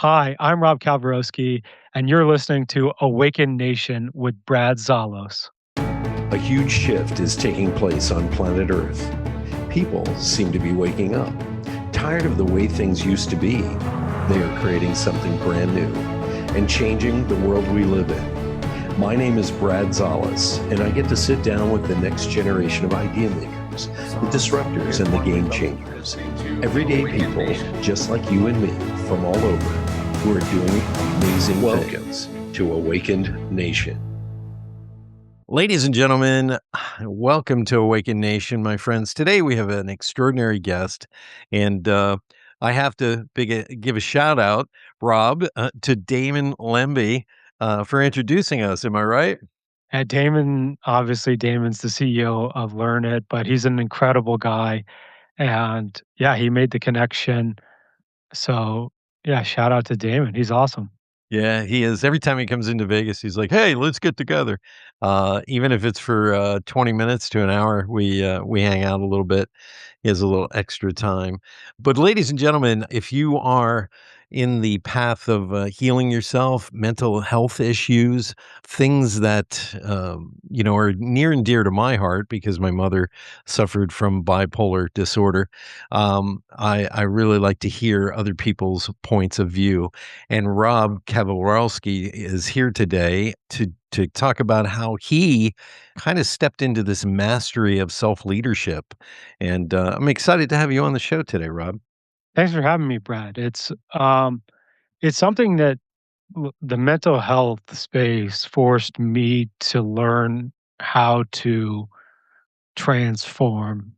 Hi, I'm Rob Kalwarowsky, and you're listening to Awaken Nation with Brad Zalos. A huge shift is taking place on planet Earth. People seem to be waking up. Tired of the way things used to be, they are creating something brand new and changing the world we live in. My name is Brad Zalos, and I get to sit down with the next generation of idea makers, the disruptors, and the game changers. Everyday people, just like you and me, from all over, who are doing amazing things to Awakened Nation. Ladies and gentlemen, welcome to Awaken Nation, my friends. Today we have an extraordinary guest, and I have to give a shout out, Rob, to Damon Lemby for introducing us. Am I right? And Damon's the CEO of Learn It, but he's an incredible guy. And yeah, he made the connection. So yeah, shout out to Damon. He's awesome. Yeah, he is. Every time he comes into Vegas, he's like, "Hey, let's get together." Even if it's for 20 minutes to an hour, we hang out a little bit. He has a little extra time. But ladies and gentlemen, if you are in the path of healing yourself, mental health issues, things that are near and dear to my heart because my mother suffered from bipolar disorder, I really like to hear other people's points of view. And Rob Kalwarowsky is here today to talk about how he kind of stepped into this mastery of self-leadership. And I'm excited to have you on the show today, Rob. Thanks for having me, Brad. It's something that the mental health space forced me to learn how to transform.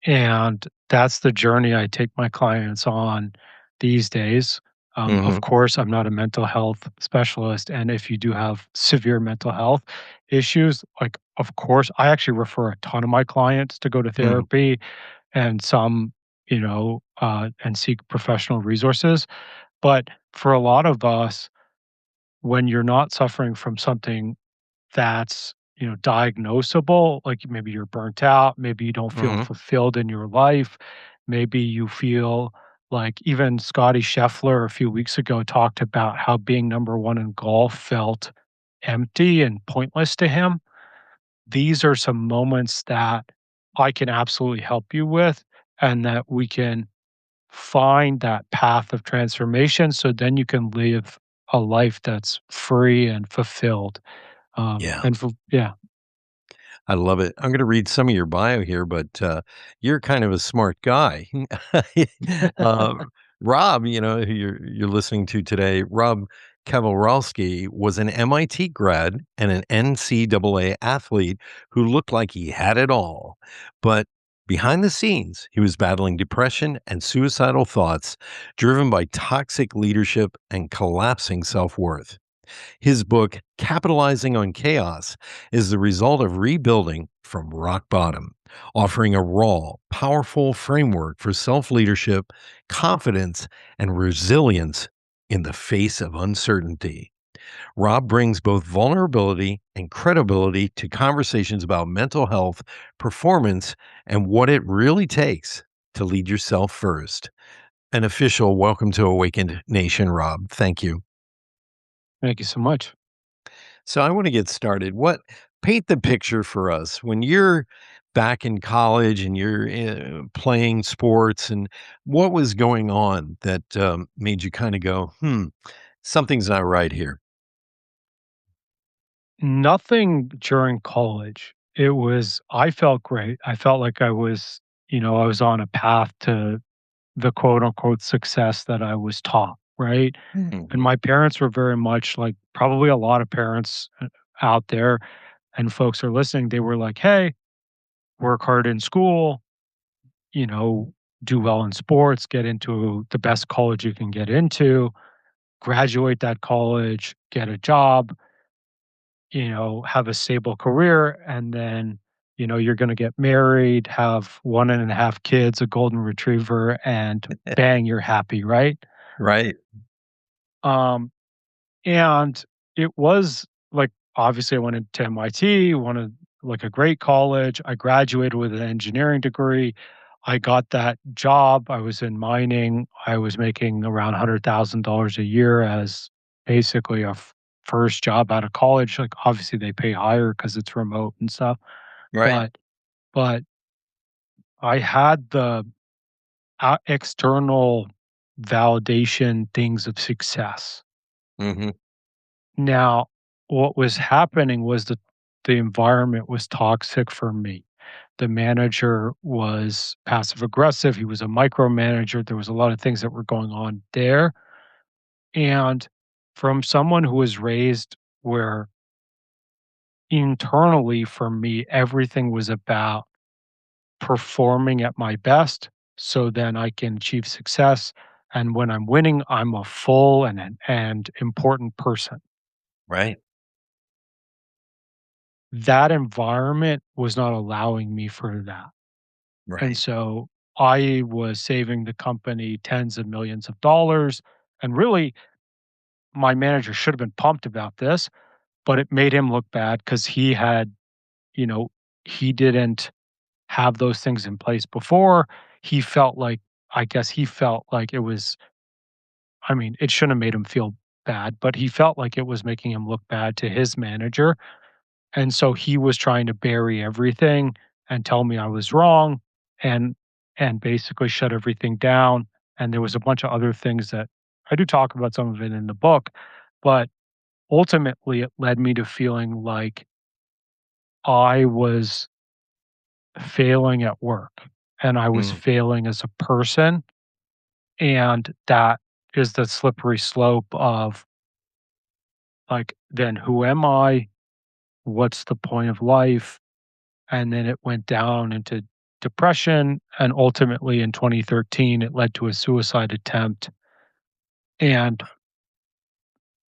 And that's the journey I take my clients on these days. Of Mhm. course, I'm not a mental health specialist. And if you do have severe mental health issues, like, of course, I actually refer a ton of my clients to go to Mhm. therapy and some, and seek professional resources. But for a lot of us, when you're not suffering from something that's, diagnosable, like maybe you're burnt out, maybe you don't feel Mhm. fulfilled in your life, maybe you feel like even Scotty Scheffler a few weeks ago talked about how being number one in golf felt empty and pointless to him. These are some moments that I can absolutely help you with, and that we can find that path of transformation so then you can live a life that's free and fulfilled. Yeah, Yeah. I love it. I'm going to read some of your bio here, but you're kind of a smart guy. uh, Rob, who you're listening to today, Rob Kalwarowsky was an MIT grad and an NCAA athlete who looked like he had it all. But behind the scenes, he was battling depression and suicidal thoughts driven by toxic leadership and collapsing self-worth. His book, Capitalizing on Chaos, is the result of rebuilding from rock bottom, offering a raw, powerful framework for self leadership, confidence, and resilience in the face of uncertainty. Rob brings both vulnerability and credibility to conversations about mental health, performance, and what it really takes to lead yourself first. An official welcome to Awakened Nation, Rob. Thank you. Thank you so much. So I want to get started. What paint the picture for us when you're back in college and you're playing sports, and what was going on that made you kind of go, something's not right here. Nothing during college. I felt great. I felt like I was on a path to the quote unquote success that I was taught, right? And Mhm. my parents were very much like probably a lot of parents out there and folks are listening. They were like, hey, work hard in school, you know, do well in sports, get into the best college you can get into, graduate that college, get a job, have a stable career, and then, you're going to get married, have 1.5 kids, a golden retriever, and bang, you're happy, right? Right. Um, and it was like, obviously, I went into MIT, wanted like a great college. I graduated with an engineering degree. I got that job. I was in mining. I was making around $100,000 a year as basically a first job out of college. Like, obviously, they pay higher because it's remote and stuff. Right. But but I had the external validation things of success. Mhm. Now, what was happening was that the environment was toxic for me. The manager was passive aggressive. He was a micromanager. There was a lot of things that were going on there. And from someone who was raised where internally for me, everything was about performing at my best so then I can achieve success. And when I'm winning, I'm a full and important person. Right. That environment was not allowing me for that. And Right. so I was saving the company tens of millions of dollars. And really, my manager should have been pumped about this, but it made him look bad because he had, you know, he didn't have those things in place before. He felt like, I guess he felt like it was, I mean, it shouldn't have made him feel bad, but he felt like it was making him look bad to his manager. And so he was trying to bury everything and tell me I was wrong and basically shut everything down. And there was a bunch of other things that I do talk about some of it in the book, but ultimately it led me to feeling like I was failing at work and I was Mm. failing as a person. And that is the slippery slope of like, then who am I? What's the point of life? And then it went down into depression, and ultimately in 2013, it led to a suicide attempt. And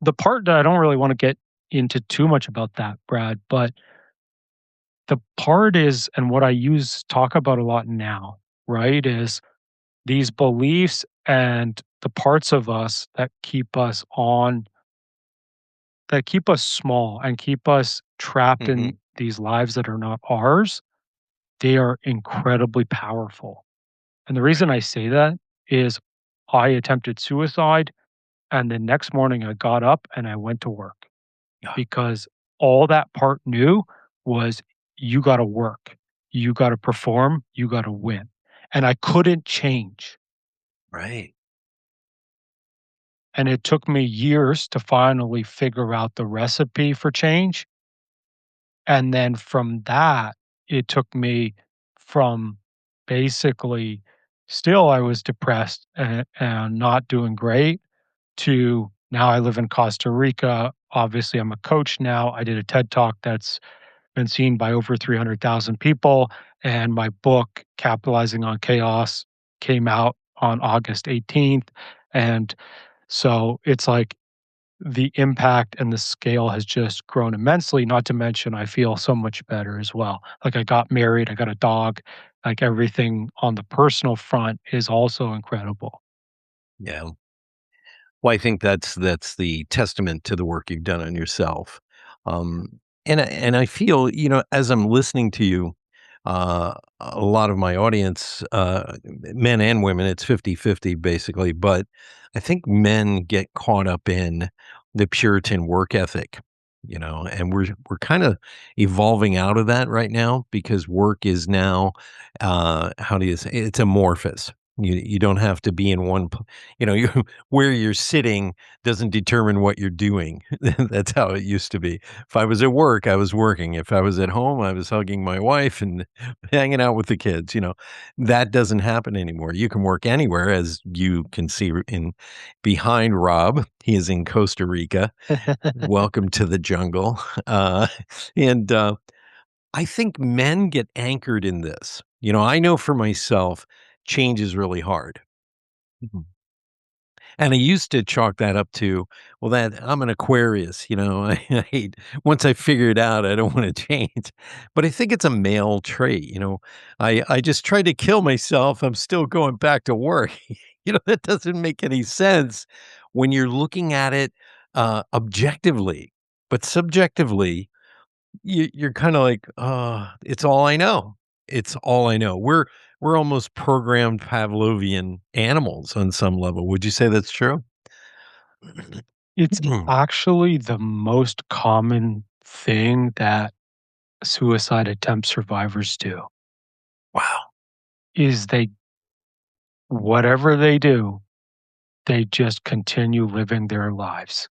the part that I don't really wanna get into too much about that, Brad, but the part is and what I use talk about a lot now, right, is these beliefs and the parts of us that keep us small and keep us trapped in Mhm. these lives that are not ours, they are incredibly powerful. And the reason Right. I say that is I attempted suicide, and the next morning I got up and I went to work Yeah. because all that part knew was you got to work, you got to perform, you got to win. And I couldn't change. Right. And it took me years to finally figure out the recipe for change. And then from that, it took me from basically still I was depressed and not doing great to now I live in Costa Rica. Obviously, I'm a coach now. I did a TED Talk that's been seen by over 300,000 people. And my book, Capitalizing on Chaos, came out on August 18th. And so it's like the impact and the scale has just grown immensely, not to mention I feel so much better as well. Like, I got married, I got a dog, like, everything on the personal front is also incredible. Yeah. Well, I think that's the testament to the work you've done on yourself. And I feel, as I'm listening to you, a lot of my audience, men and women, it's 50-50 basically, but I think men get caught up in the Puritan work ethic, and we're kind of evolving out of that right now because work is now, how do you say, it's amorphous. You don't have to be in you where you're sitting doesn't determine what you're doing. That's how it used to be. If I was at work, I was working. If I was at home, I was hugging my wife and hanging out with the kids. That doesn't happen anymore. You can work anywhere, as you can see in behind Rob. He is in Costa Rica. Welcome to the jungle. And I think men get anchored in this. I know for myself, change is really hard. Mhm. And I used to chalk that up to, well, that I'm an Aquarius, I hate once I figure it out, I don't want to change. But I think it's a male trait, I just tried to kill myself. I'm still going back to work. That doesn't make any sense when you're looking at it objectively. But subjectively, you're kind of like, it's all I know. It's all I know. we're almost programmed Pavlovian animals on some level. Would you say that's true? It's actually the most common thing that suicide attempt survivors do, Wow. is they whatever they do, they just continue living their lives.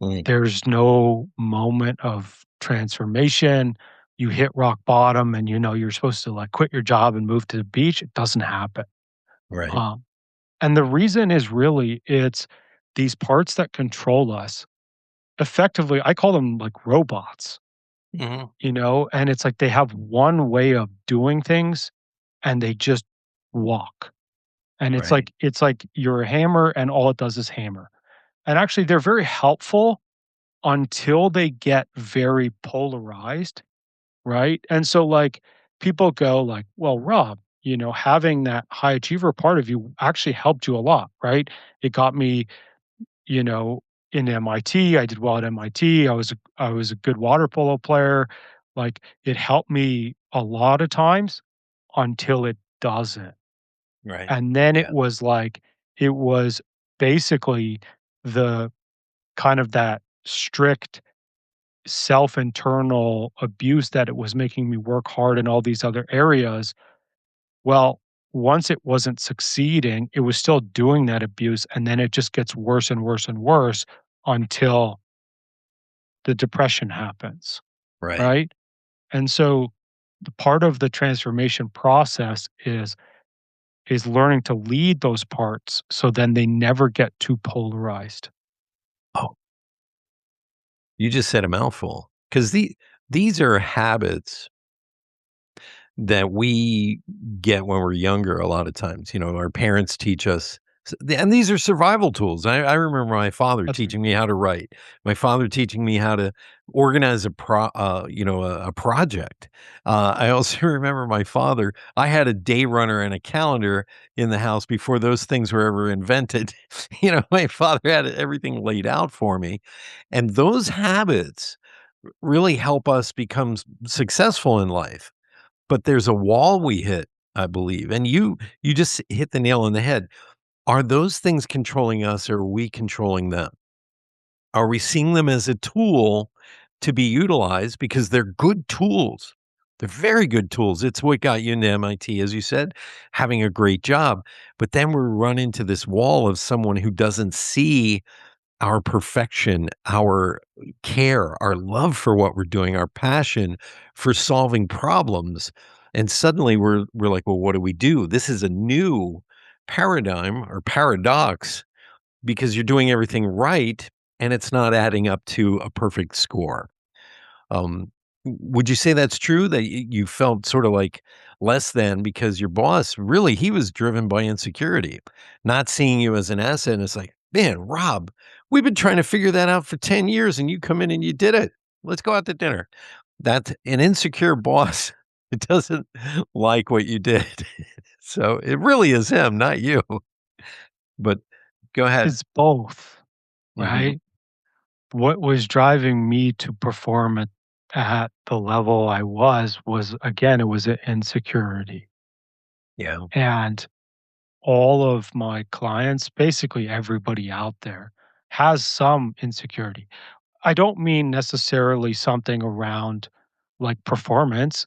Mm, There's no moment of transformation. You hit rock bottom and you know you're supposed to like quit your job and move to the beach. It doesn't happen. right. Um, and the reason is really it's these parts that control us. Effectively, I call them like robots, Mhm. and it's like they have one way of doing things and they just walk. And Right. it's like you're a hammer and all it does is hammer. And actually they're very helpful until they get very polarized, right? And so, like, people go like, "Well, Rob, having that high achiever part of you actually helped you a lot, right? It got me, you know, in MIT. I did well at MIT. I was a good water polo player. Like, it helped me a lot of times until it doesn't." Right. And then Yeah. it was basically the kind of that strict self-internal abuse that it was making me work hard in all these other areas. Well, once it wasn't succeeding, it was still doing that abuse, and then it just gets worse and worse and worse until the depression happens, Right. right? And so the part of the transformation process is learning to lead those parts so then they never get too polarized. Oh, you just said a mouthful. 'Cause these are habits that we get when we're younger a lot of times. Our parents teach us, and these are survival tools. I remember my father That's right. teaching me how to write, my father teaching me how to organize a project. I also remember my father, I had a day runner and a calendar in the house before those things were ever invented. My father had everything laid out for me. And those habits really help us become successful in life, but there's a wall we hit, I believe, and you just hit the nail on the head. Are those things controlling us, or are we controlling them? Are we seeing them as a tool to be utilized because they're good tools? They're very good tools. It's what got you into MIT, as you said, having a great job. But then we run into this wall of someone who doesn't see our perfection, our care, our love for what we're doing, our passion for solving problems. And suddenly we're like, well, what do we do? This is a new paradigm or paradox because you're doing everything right and it's not adding up to a perfect score. Um, would you say that's true that you felt sort of like less than because your boss really he was driven by insecurity, not seeing you as an asset? And it's like, man, Rob, we've been trying to figure that out for 10 years and you come in and you did it. Let's go out to dinner. That an insecure boss, it doesn't like what you did. So it really is him, not you. But go ahead. It's both, Hmm. right? What was driving me to perform at the level I was again, it was a insecurity. Yeah. And all of my clients, basically everybody out there, has some insecurity. I don't mean necessarily something around like performance,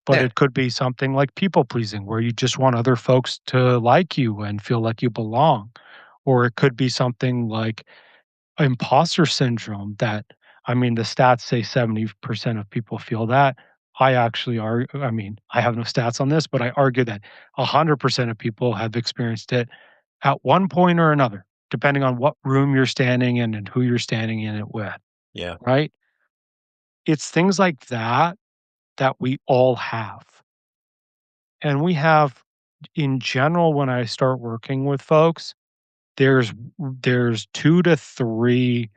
but Yeah. it could be something like people pleasing, where you just want other folks to like you and feel like you belong. Or it could be something like imposter syndrome that, I mean, the stats say 70% of people feel that. I mean, I have no stats on this, but I argue that 100% of people have experienced it at one point or another, depending on what room you're standing in and who you're standing in it with, Yeah. right? It's things like that that we all have. And we have, in general, when I start working with folks, there's 2 to 3.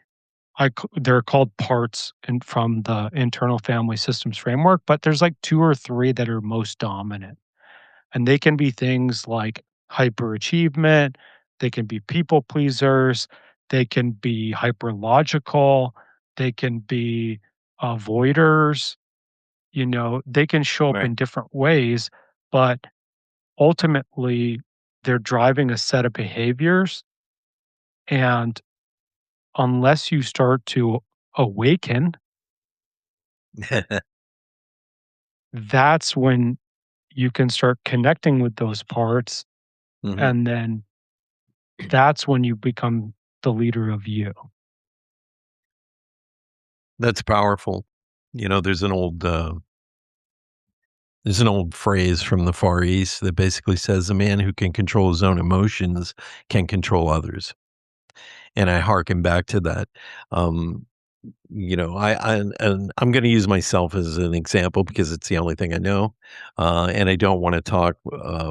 They're called parts from the internal family systems framework, but there's like 2 or 3 that are most dominant, and they can be things like hyperachievement, they can be people pleasers, they can be hyperlogical, they can be avoiders, they can show up Right. in different ways, but ultimately they're driving a set of behaviors, and unless you start to awaken, that's when you can start connecting with those parts, Mhm. and then that's when you become the leader of you. That's powerful. There's an old phrase from the Far East that basically says, "A man who can control his own emotions can control others." And I hearken back to that. Um, and I'm gonna use myself as an example because it's the only thing I know, and I don't wanna talk,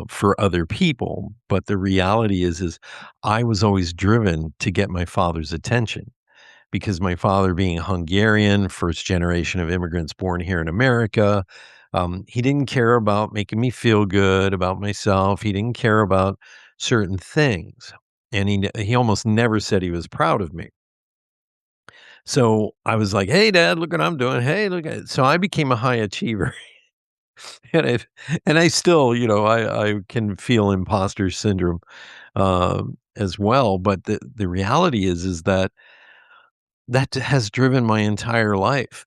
for other people, but the reality is I was always driven to get my father's attention because my father being Hungarian, first generation of immigrants born here in America, he didn't care about making me feel good about myself. He didn't care about certain things, and he almost never said he was proud of me. So I was like, "Hey, Dad, look what I'm doing. Hey, look at." So I became a high achiever, and I still, I can feel imposter syndrome as well. But the reality is that has driven my entire life.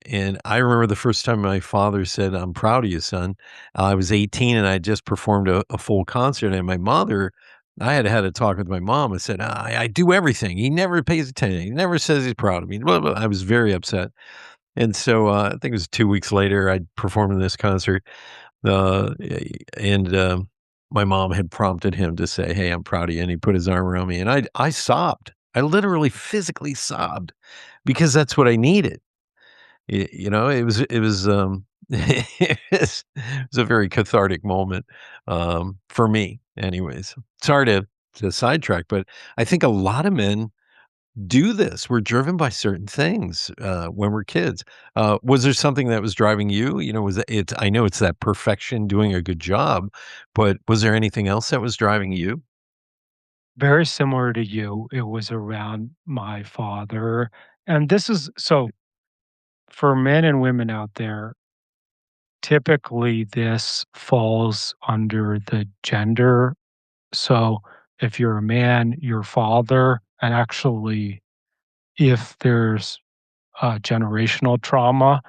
And I remember the first time my father said, "I'm proud of you, son." I was 18 and I just performed a full concert. And my mother, I had a talk with my mom. I said, I do everything. He never pays attention. He never says he's proud of me. Blah, blah. I was very upset. And so I think it was 2 weeks later, I performed in this concert. Uh, and my mom had prompted him to say, "Hey, I'm proud of you." And he put his arm around me. And I sobbed. I literally physically sobbed because that's what I needed. It was a very cathartic moment, for me anyways. Sorry to sidetrack, but I think a lot of men do this. We're driven by certain things, when we're kids. Was there something that was driving you? Was it I know it's that perfection, doing a good job, but was there anything else that was driving you? Very similar to you, it was around my father, and this is so for men and women out there, typically this falls under the gender. So if you're a man, your father, and actually if there's generational trauma,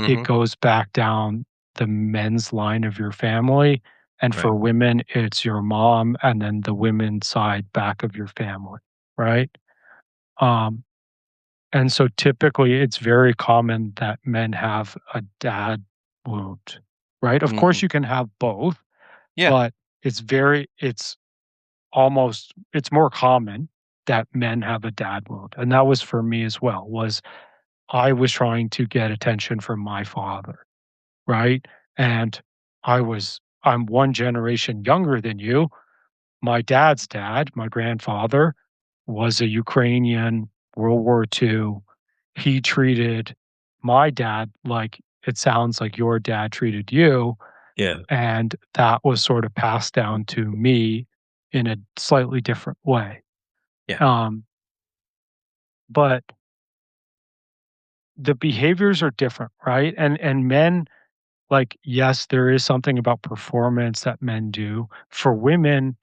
it Mhm. goes back down the men's line of your family. And Right. for women, it's your mom and then the women's side back of your family, right? Um, and so typically it's very common that men have a dad wound, right? Of course, Mhm. you can have both, Yeah. but it's it's more common that men have a dad wound. And that was for me as well, was I was trying to get attention from my father, right? And I'm one generation younger than you. My dad's dad, my grandfather, was a Ukrainian, World War II. He treated my dad like it sounds like your dad treated you, Yeah. and that was sort of passed down to me in a slightly different way. Yeah. Um, but the behaviors are different, right? And men, like, yes, there is something about performance that men do. For women,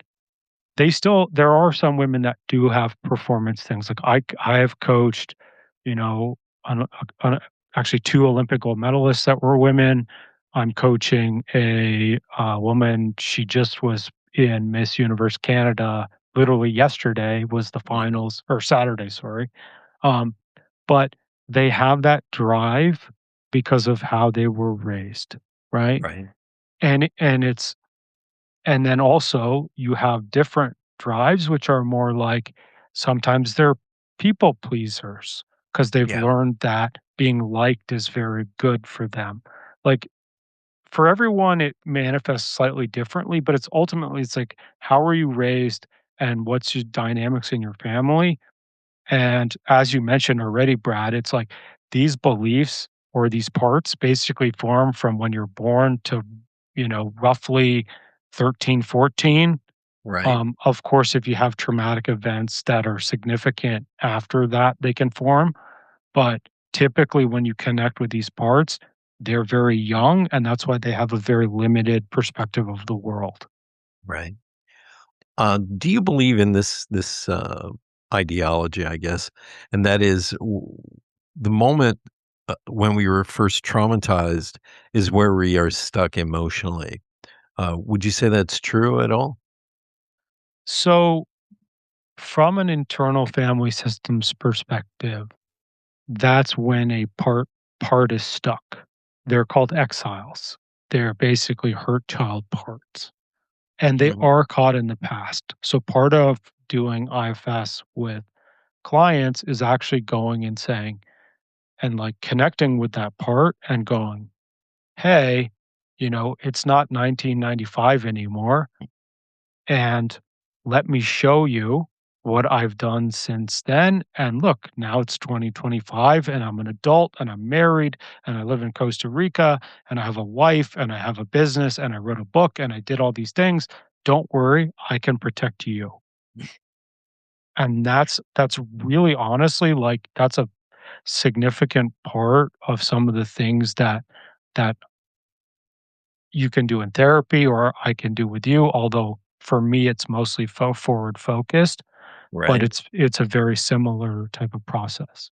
there are some women that do have performance things. Like I have coached, you know, on actually 2 Olympic gold medalists that were women. I'm coaching a, woman, she just was in Miss Universe Canada literally yesterday was the Mhm. finals or Saturday, sorry. Um, but they have that drive because of how they were raised, right? Right. And it's and then also you have different drives, which are more like sometimes they're people pleasers because 'cause they've Yeah. learned that being liked is very good for them. Like, for everyone, it manifests slightly differently, but it's like, how are you raised and what's your dynamics in your family? And as you mentioned already, Brad, it's like these beliefs or these parts basically form from when you're born to, roughly 13, 14. Right. Of course, if you have traumatic events that are significant after that, they can form. But typically, when you connect with these parts, they're very young, and that's why they have a very limited perspective of the world. Right. Do you believe in this ideology, I guess, and that is the moment when we were first traumatized is where we are stuck emotionally. Would you say that's true at all? So, from an internal family systems perspective, that's when a part is stuck. They're called exiles. They're basically hurt child parts, and they Mhm. are caught in the past. So part of doing IFS with clients is actually going and saying and, like, connecting with that part and going, "Hey, it's not 1995 anymore, and let me show you what I've done since then, and look, now it's 2025, and I'm an adult, and I'm married, and I live in Costa Rica, and I have a wife, and I have a business, and I wrote a book, and I did all these things. Don't worry, I can protect you." And that's really honestly, like, that's a significant part of some of the things that you can do in therapy or I can do with you, although for me, it's mostly forward focused, but Right. it's a very similar type of process.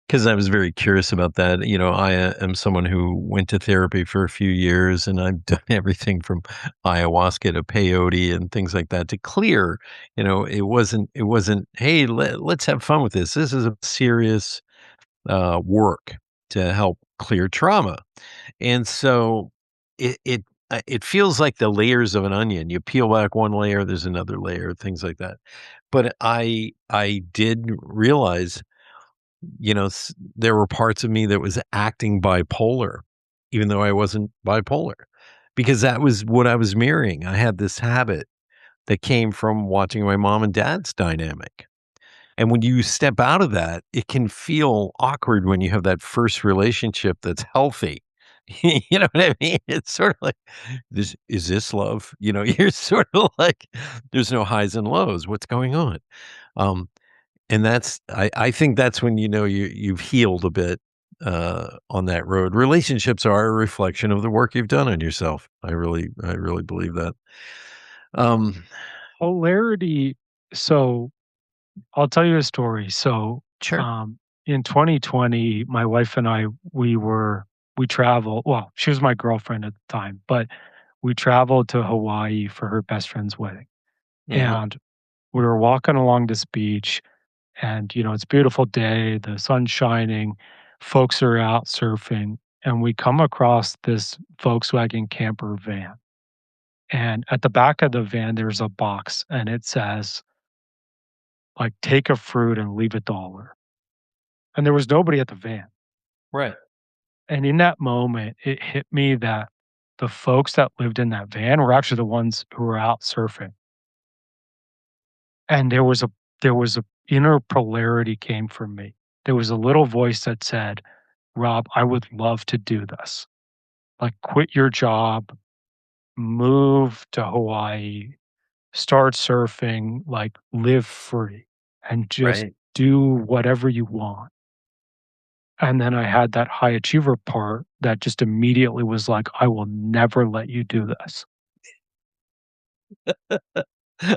Because I was very curious about that. I am someone who went to therapy for a few years, and I've done everything from ayahuasca to peyote and things like that to clear. It wasn't. Hey, let's have fun with this. This is a serious work to help clear trauma, and so it feels like the layers of an onion. You peel back one layer, there's another layer, things like that. But I did realize there were parts of me that was acting bipolar, even though I wasn't bipolar, because that was what I was mirroring. I had this habit that came from watching my mom and dad's dynamic. And when you step out of that, it can feel awkward when you have that first relationship that's healthy. You know what I mean? It's sort of like, this love? You're sort of like, there's no highs and lows. What's going on? Um, and I think that's when you've healed a bit, on that road. Relationships are a reflection of the work you've done on yourself. I really believe that. Um, Polarity. So I'll tell you a story. So sure. um, in 2020, my wife and I, we traveled. Well, she was my girlfriend at the time, but we traveled to Hawaii for her best friend's wedding. Mhm. And we were walking along this beach, and it's a beautiful day, the sun's shining, folks are out surfing, and we come across this Volkswagen camper van. And at the back of the van, there's a box and it says, like, take a fruit and leave $1. And there was nobody at the van. Right. And in that moment, it hit me that the folks that lived in that van were actually the ones who were out surfing. And there was a inner polarity came from me. There was a little voice that said, "Rob, I would love to do this. Like, quit your job, move to Hawaii, start surfing, like, live free, and just Right. do whatever you want." And then I had that high achiever part that just immediately was like, "I will never let you do this."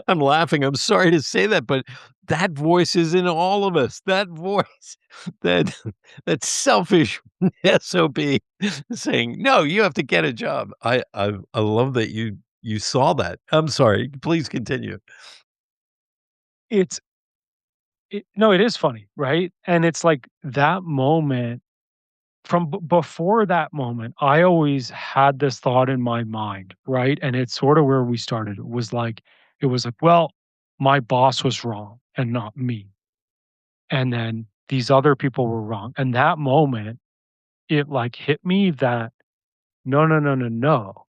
I'm laughing. I'm sorry to say that, but that voice is in all of us. That voice, that that selfish SOB saying, "No, you have to get a job." I love that you saw that. I'm sorry. Please continue. It's no, it is funny, right? And it's like that moment from before that moment, I always had this thought in my mind, right? And it's sort of where we started. It was like, well, my boss was wrong and not me. And then these other people were wrong. And that moment, it like hit me that no, no, no, no, no.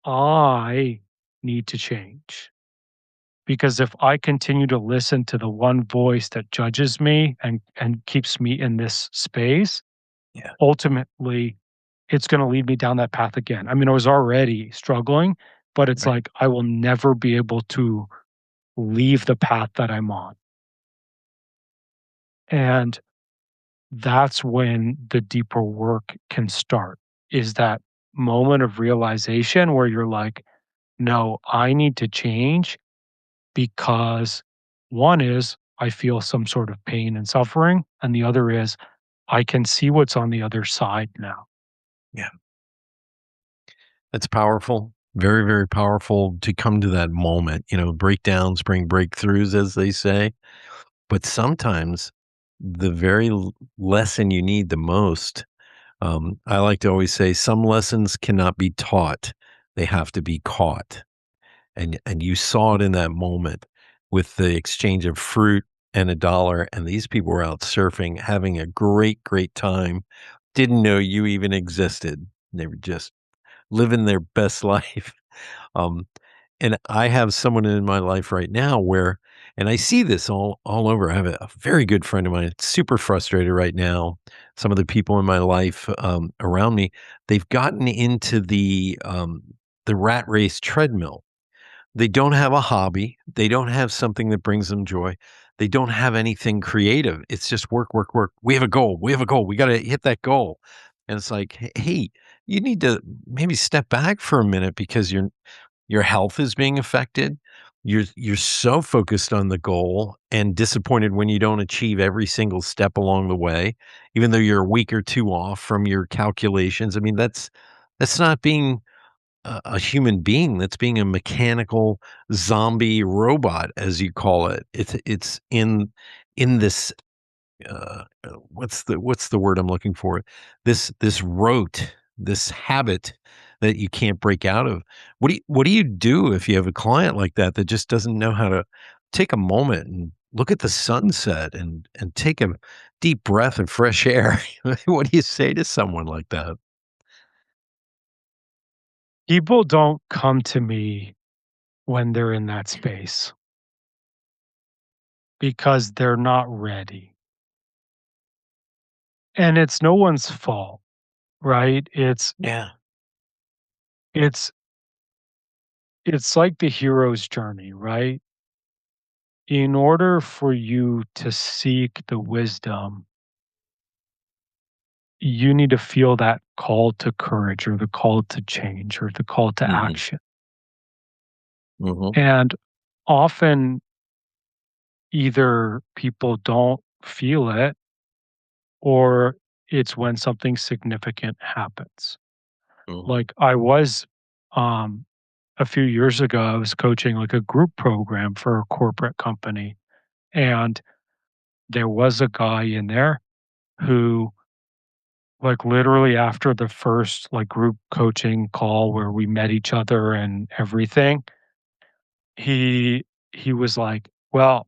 I need to change. Because if I continue to listen to the one voice that judges me and keeps me in this space, Yeah. ultimately, it's gonna lead me down that path again. I mean, I was already struggling, but it's Right. like I will never be able to leave the path that I'm on. And that's when the deeper work can start, is that moment of realization where you're like, "No, I need to change because one is I feel some sort of pain and suffering, and the other is I can see what's on the other side now." Yeah. That's powerful. Very, very powerful to come to that moment. Breakdowns bring breakthroughs, as they say. But sometimes the very lesson you need the most, I like to always say, some lessons cannot be taught, they have to be caught. And you saw it in that moment with the exchange of fruit and a dollar, and these people were out surfing, having a great, great time, didn't know you even existed. They were just living their best life. Um, and I have someone in my life right now where, and I see this all over. I have a very good friend of mine, super frustrated right now. Some of the people in my life around me, they've gotten into the rat race treadmill. They don't have a hobby. They don't have something that brings them joy. They don't have anything creative. It's just work, work, work. We have a goal. We have a goal. We got to hit that goal. And it's like, hey, you need to maybe step back for a minute because your health is being affected. You're so focused on the goal and disappointed when you don't achieve every single step along the way, even though you're a week or two off from your calculations. I mean, that's not being a human being. That's being a mechanical zombie robot, as you call it. It's in this what's the word I'm looking for? This rote, this habit that you can't break out of. What do you do if you have a client like that that just doesn't know how to take a moment and look at the sunset and take a deep breath of fresh air? What do you say to someone like that? People don't come to me when they're in that space because they're not ready. And it's no one's fault, right? Yeah. It's it's like the hero's journey, right? In order for you to seek the wisdom, you need to feel that call to courage or the call to change or the call to Mhm. action. Mhm. And often either people don't feel it or it's when something significant happens. Mhm. Like I was um a few years ago I was coaching like a group program for a corporate company, and there was a guy in there who, like, literally after the first, like, group coaching call where we met each other and everything, he he was like, "Well,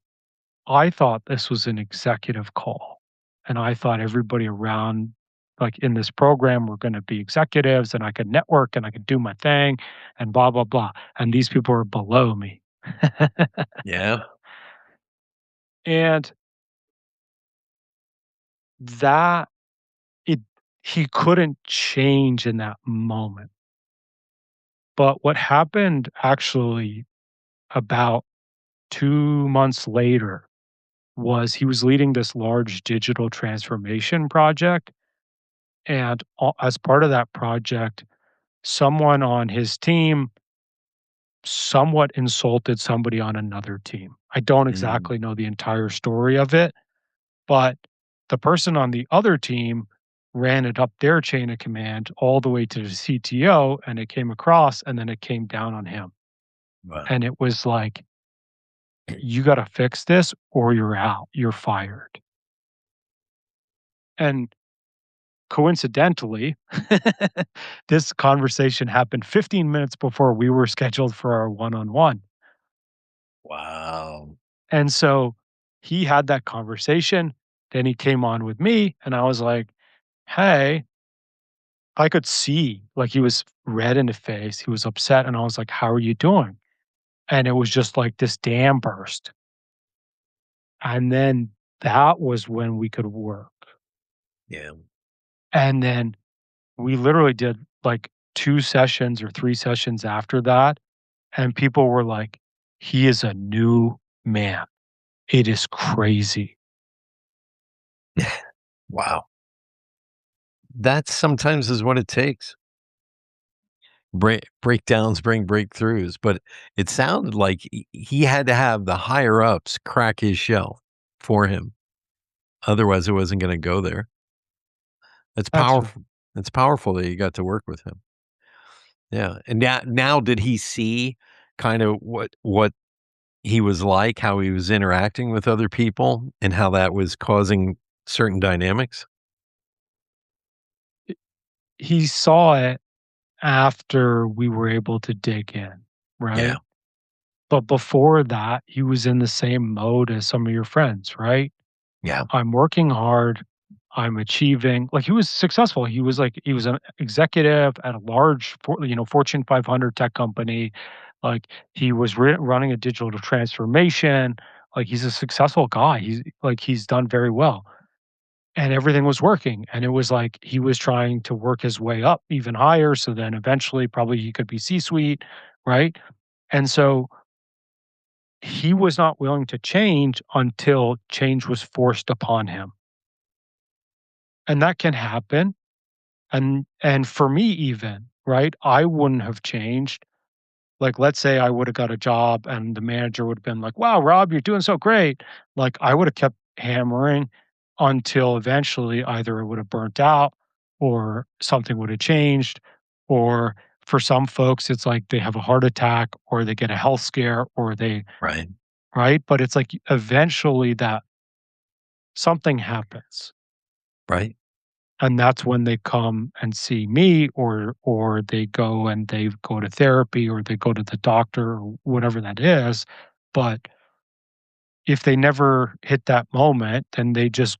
I thought this was an executive call, and I thought everybody around, like, in this program were gonna be executives, and I could network, and I could do my thing, and blah, blah, blah, and these people are below me." Yeah. And that it he couldn't change in that moment. But what happened actually about 2 months later was he was leading this large digital transformation project, and as part of that project, someone on his team somewhat insulted somebody on another team. I don't Mm. exactly know the entire story of it, but the person on the other team ran it up their chain of command all the way to the CTO, and it came across, and then it came down on him. Wow. And it was like, "You gotta fix this or you're out. You're fired." And coincidentally, this conversation happened 15 minutes before we were scheduled for our one-on-one. Wow. And so he had that conversation, then he came on with me, and I was like, "Hey," I could see, like, he was red in the face, he was upset, and I was like, "How are you doing?" And it was just like this dam burst. And then that was when we could work. Yeah. And then we literally did like 2 sessions or 3 sessions after that, and people were like, "He is a new man. It is crazy." Wow. That sometimes is what it takes. Breakdowns bring breakthroughs, but it sounded like he had to have the higher ups crack his shell for him. Otherwise, it wasn't gonna go there. That's Absolutely. powerful. It's powerful that you got to work with him. Yeah, and now did he see kind of what he was like, how he was interacting with other people, and how that was causing certain dynamics? He saw it after we were able to dig in, Yeah, right? But before that, he was in the same mode as some of your friends, right? yeah, I'm working hard. I'm achieving. Like he was successful. He was an executive at a large, Fortune 500 tech company. Like he was running a digital transformation. Like he's a successful guy. He's done very well, and everything was working. And it was like he was trying to work his way up even higher. So then eventually, probably he could be C-suite, right? And so he was not willing to change until change was forced upon him. And that can happen. And for me even, right, I wouldn't have changed. Like, let's say I woulda got a job and the manager would have been like, "Wow, Rob, you're doing so great." Like, I would have kept hammering until eventually either it would have burnt out or something would have changed, or for some folks, it's like they have a heart attack or they get a health scare or they right, right? But it's like eventually that something happens. right. And that's when they come and see me or they go to therapy or they go to the doctor or whatever that is. But if they never hit that moment, then they just,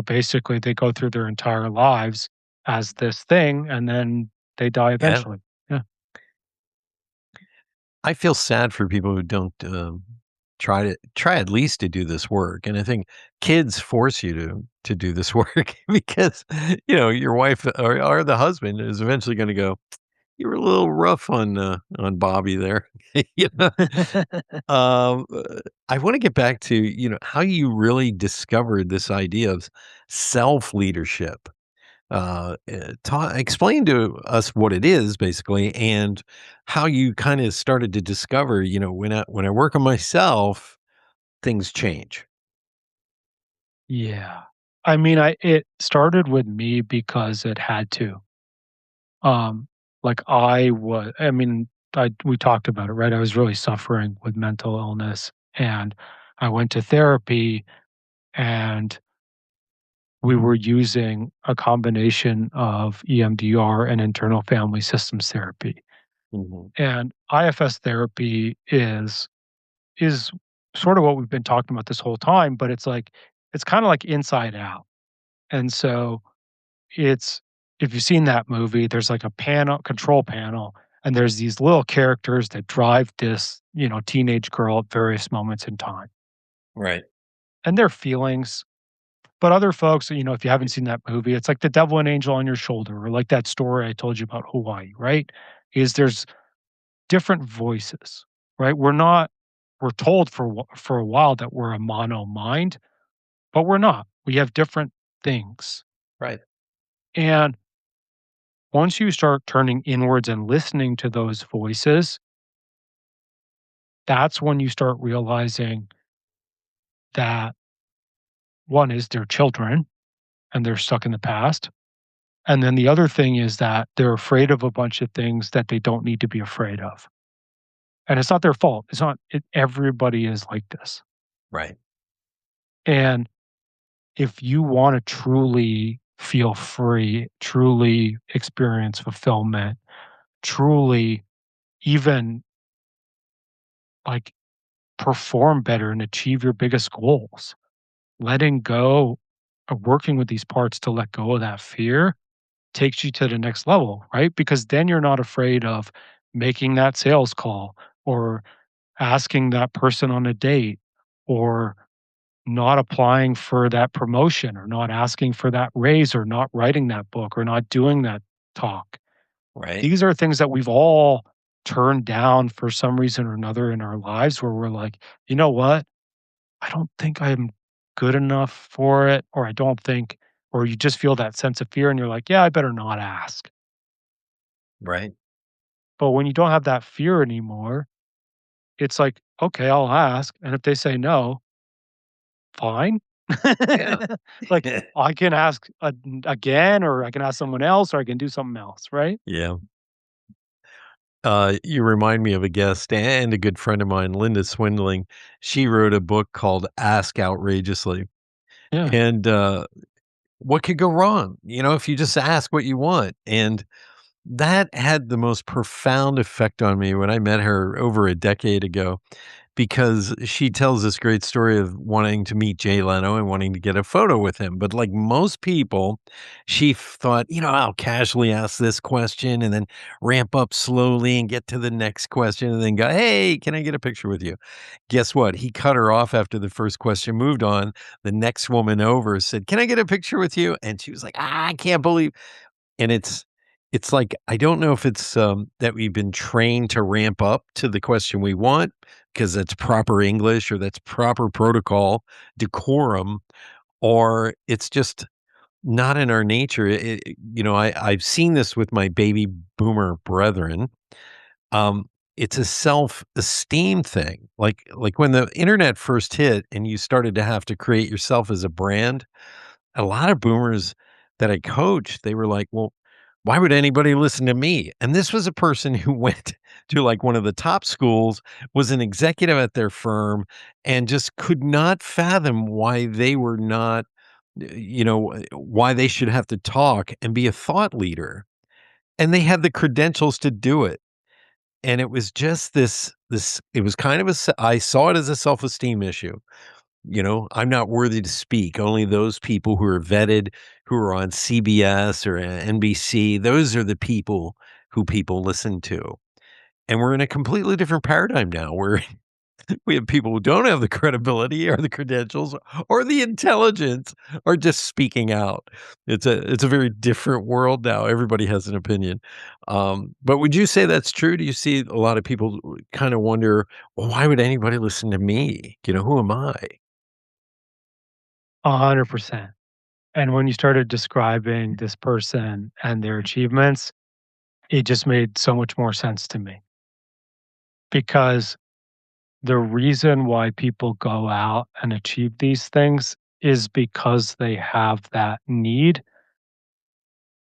basically they go through their entire lives as this thing and then they die Yeah. eventually. Yeah. I feel sad for people who don't, try at least to do this work, and I think kids force you to do this work because, your wife or the husband is eventually gonna go, "You were a little rough on Bobby there." You know? I wanna get back to, how you really discovered this idea of self-leadership. Explain to us what it is basically and how you kind of started to discover, when I work on myself, things change. Yeah. I mean, it started with me because it had to. Um, like I mean, we talked about it, right? I was really suffering with mental illness and I went to therapy and we were using a combination of EMDR and internal family systems therapy. Mhm. And IFS therapy is sort of what we've been talking about this whole time, but it's kind of like inside out. And so it's if you've seen that movie, there's like a control panel, and there's these little characters that drive this, teenage girl at various moments in time. Right. And their feelings. But other folks, if you haven't seen that movie, it's like the devil and angel on your shoulder, or like that story I told you about Hawaii, right? Is there's different voices, right? We're told for a while that we're a mono mind, but we're not. We have different things. Right. And once you start turning inwards and listening to those voices, that's when you start realizing that one is they're children and they're stuck in the past. And then the other thing is that they're afraid of a bunch of things that they don't need to be afraid of. And it's not their fault. It's not, everybody is like this. Right. And if you want to truly feel free, truly experience fulfillment, truly even like perform better and achieve your biggest goals, letting go of working with these parts to let go of that fear takes you to the next level, right? Because then you're not afraid of making that sales call or asking that person on a date or not applying for that promotion or not asking for that raise or not writing that book or not doing that talk. Right. These are things that we've all turned down for some reason or another in our lives where we're like, you know what? I don't think I'm good enough for it, or I don't think or you just feel that sense of fear and you're like, "Yeah, I better not ask." Right. But when you don't have that fear anymore, it's like, "Okay, I'll ask, and if they say no, fine." Yeah. Like, I can ask again, or I can ask someone else, or I can do something else, right? Yeah. You remind me of a guest and a good friend of mine, Linda Swindling. She wrote a book called Ask Outrageously. Yeah. And what could go wrong, if you just ask what you want? And that had the most profound effect on me when I met her over a decade ago, because she tells this great story of wanting to meet Jay Leno and wanting to get a photo with him. But like most people, she thought, I'll casually ask this question and then ramp up slowly and get to the next question and then go, "Hey, can I get a picture with you?" Guess what? He cut her off after the first question, moved on. The next woman over said, "Can I get a picture with you?" And she was like, I can't believe. And it's like, I don't know if it's, that we've been trained to ramp up to the question we want because that's proper English or that's proper protocol, decorum, or it's just not in our nature. I've seen this with my baby boomer brethren. Um, it's a self-esteem thing. Like when the internet first hit and you started to have to create yourself as a brand, a lot of boomers that I coached, they were like, "Well, why would anybody listen to me?" And this was a person who went to like one of the top schools, was an executive at their firm, and just could not fathom why they were not, why they should have to talk and be a thought leader. And they had the credentials to do it. And it was just this it was kind of I saw it as a self-esteem issue. I'm not worthy to speak. Only those people who are vetted, who are on CBS or NBC, those are the people who people listen to. And we're in a completely different paradigm now where we have people who don't have the credibility or the credentials or the intelligence or just speaking out. It's a very different world now. Everybody has an opinion. But would you say that's true? Do you see a lot of people kind of wonder, well, why would anybody listen to me? Who am I? 100%. And when you started describing this person and their achievements, it just made so much more sense to me, because the reason why people go out and achieve these things is because they have that need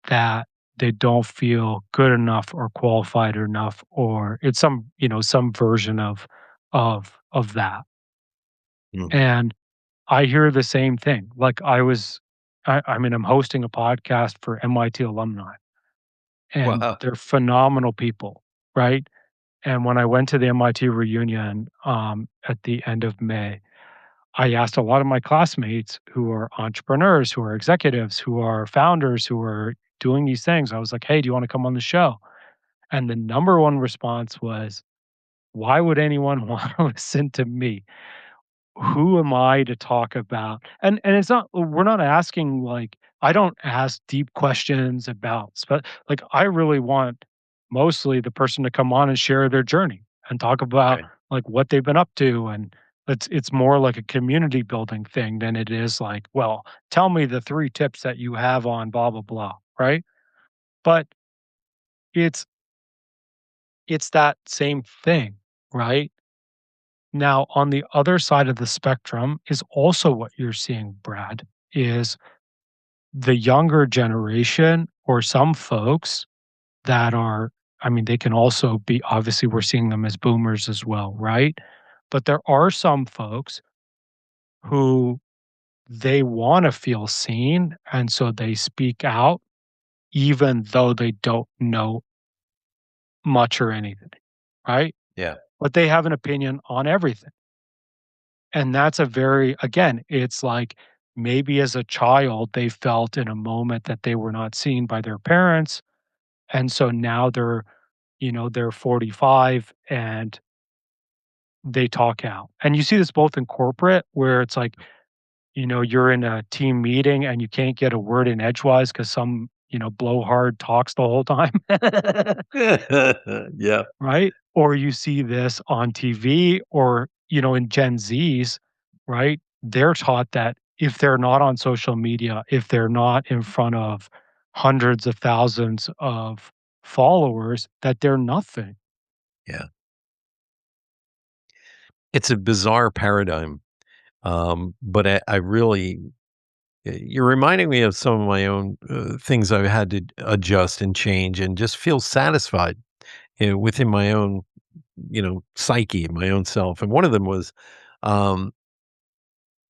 that they don't feel good enough or qualified enough, or it's some version of that. Mm. And I hear the same thing. Like, I mean, I'm hosting a podcast for MIT alumni, and Wow. they're phenomenal people, right? And when I went to the MIT reunion, at the end of May, I asked a lot of my classmates who are entrepreneurs, who are executives, who are founders, who are doing these things. I was like, "Hey, do you want to come on the show?" And the number one response was, "Why would anyone want to listen to me? Who am I to talk about?" And it's not, we're not asking, like, I don't ask deep questions about like, I really want mostly the person to come on and share their journey and talk about, Right. like, what they've been up to, and it's more like a community building thing than it is like, "Well, tell me the 3 tips that you have on blah, blah, blah," right? But it's it's that same thing, right? Now, on the other side of the spectrum is also what you're seeing, Brad, is the younger generation, or some folks that are, I mean, they can also be, obviously, we're seeing them as boomers as well, right? But there are some folks who they want to feel seen. And so they speak out, even though they don't know much or anything, right? Yeah. But they have an opinion on everything. And that's a very, again, it's like, maybe as a child, they felt in a moment that they were not seen by their parents. And so now they're 45 and they talk out. And you see this both in corporate, where it's like, you're in a team meeting and you can't get a word in edgewise because some, blowhard talks the whole time. Yeah. Right? Or you see this on TV, or, in Gen Zs, right? They're taught that if they're not on social media, if they're not in front of hundreds of thousands of followers, that they're nothing. Yeah. It's a bizarre paradigm, but I really you're reminding me of some of my own, things I've had to adjust and change and just feel satisfied, within my own, psyche, my own self, and one of them was, um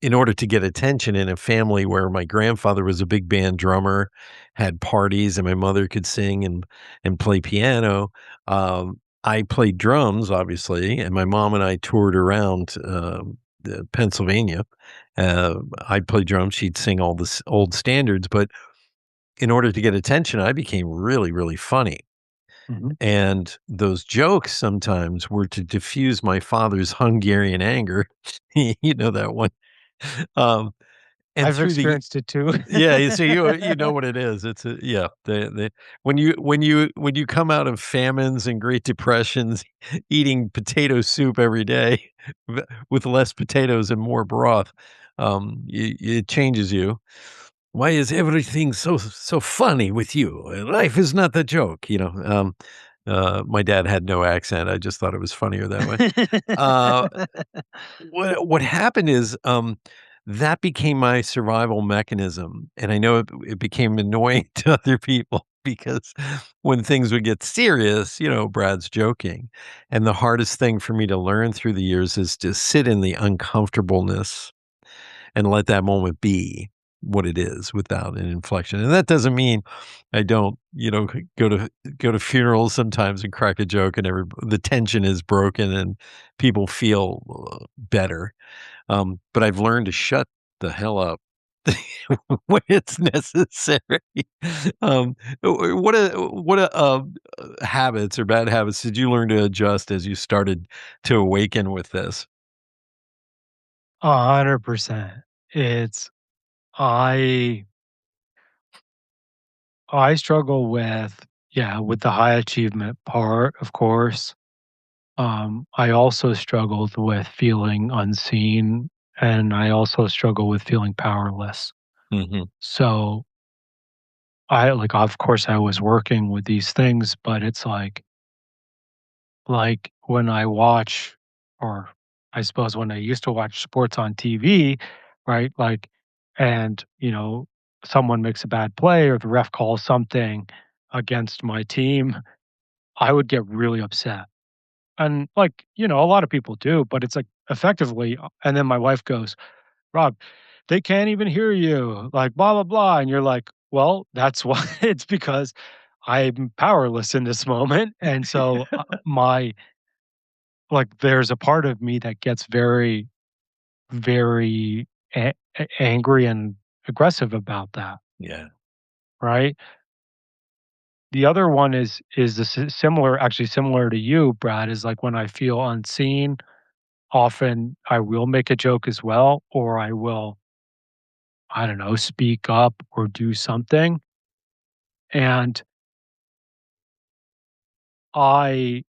in order to get attention in a family where my grandfather was a big band drummer, had parties, and my mother could sing and play piano, I played drums, obviously, and my mom and I toured around, Pennsylvania. I'd play drums, she'd sing all the old standards, but in order to get attention, I became really, really funny, Mhm. and those jokes sometimes were to diffuse my father's Hungarian anger. You know that one? Um, and I've through the experienced it too. yeah, you see, you know what it is. It's a yeah, the when you come out of famines and Great Depressions, eating potato soup every day with less potatoes and more broth, it changes you. Why is everything so funny with you? Life is not a joke, you know. My dad had no accent. I just thought it was funnier that way. Uh, what happened is, that became my survival mechanism, and I know it became annoying to other people because when things would get serious, Brad's joking, and the hardest thing for me to learn through the years is to sit in the uncomfortableness and let that moment be what it is without an inflection, and that doesn't mean I don't, go to funerals sometimes and crack a joke and the tension is broken and people feel, better. But I've learned to shut the hell up when it's necessary. What habits or bad habits did you learn to adjust as you started to awaken with this? 100%. It's I I struggle with, yeah, with the high achievement part, of course. I also struggled with feeling unseen, and I also struggle with feeling powerless. Mhm. So, of course, I was working with these things, but it's like when I watch, or I suppose when I used to watch sports on TV, right? And, someone makes a bad play or the ref calls something against my team, I would get really upset. And, a lot of people do, but it's like effectively, and then my wife goes, "Rob, they can't even hear you, like, blah, blah, blah." And you're like, "Well, that's why." It's because I'm powerless in this moment. And so, there's a part of me that gets very, very angry and aggressive about that, Yeah. right? The other one is the similar, actually similar to you, Brad, is like when I feel unseen. Often, I will make a joke as well, or I will, I don't know, speak up or do something, and I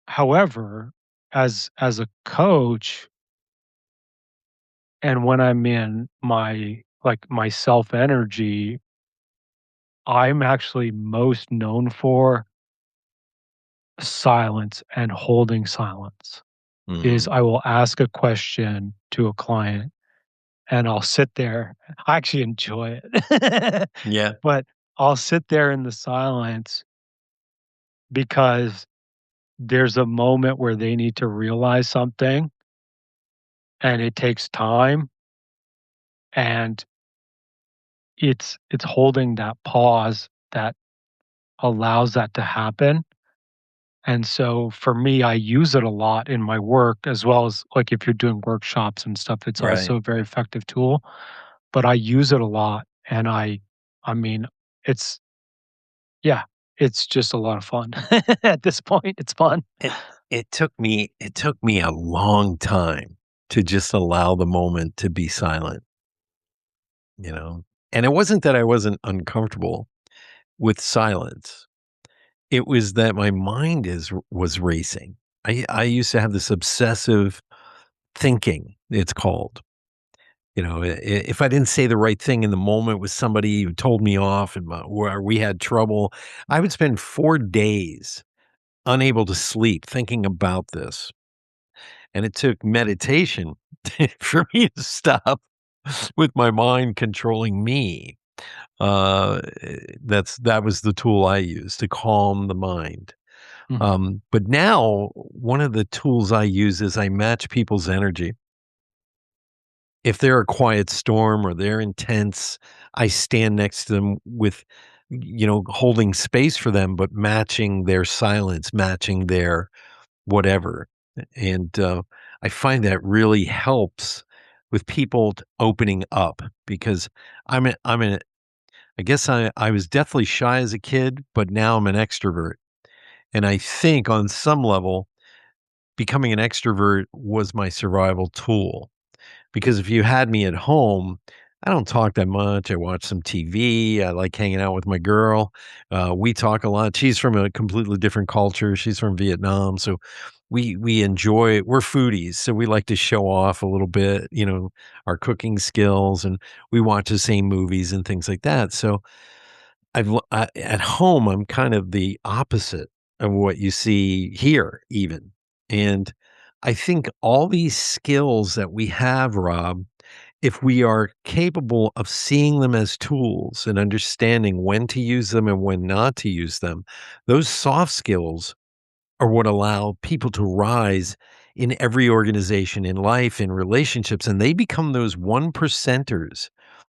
however, as a coach, and when I'm in my self energy, I'm actually most known for silence and holding silence. Is Mhm. I will ask a question to a client, and I'll sit there. I actually enjoy it. Yeah. But I'll sit there in the silence because there's a moment where they need to realize something, and it takes time, and it's holding that pause that allows that to happen. And so for me, I use it a lot in my work as well as, like, if you're doing workshops and stuff, it's Right. also a very effective tool, but I use it a lot, and I mean, it's yeah, it's just a lot of fun. At this point, it's fun. It it took me a long time to just allow the moment to be silent, you know? And it wasn't that I wasn't uncomfortable with silence. It was that my mind was racing. I used to have this obsessive thinking, it's called. if I didn't say the right thing in the moment with somebody who told me off and where we had trouble, I would spend 4 days unable to sleep thinking about this. And it took meditation for me to stop with my mind controlling me. That was the tool I used to calm the mind. Mhm. But now one of the tools I use is I match people's energy. If they're a quiet storm or they're intense, I stand next to them with, holding space for them, but matching their silence, matching their whatever. And I find that really helps with people opening up because I guess I was deathly shy as a kid, but now I'm an extrovert. And I think on some level, becoming an extrovert was my survival tool. Because if you had me at home, I don't talk that much. I watch some TV. I like hanging out with my girl. We talk a lot. She's from a completely different culture. She's from Vietnam, so we enjoy. We're foodies, so we like to show off a little bit, our cooking skills, and we watch the same movies and things like that. So at home, I'm kind of the opposite of what you see here, even. And I think all these skills that we have, Rob, if we are capable of seeing them as tools and understanding when to use them and when not to use them, those soft skills are what allow people to rise in every organization, in life, in relationships, and they become those one percenters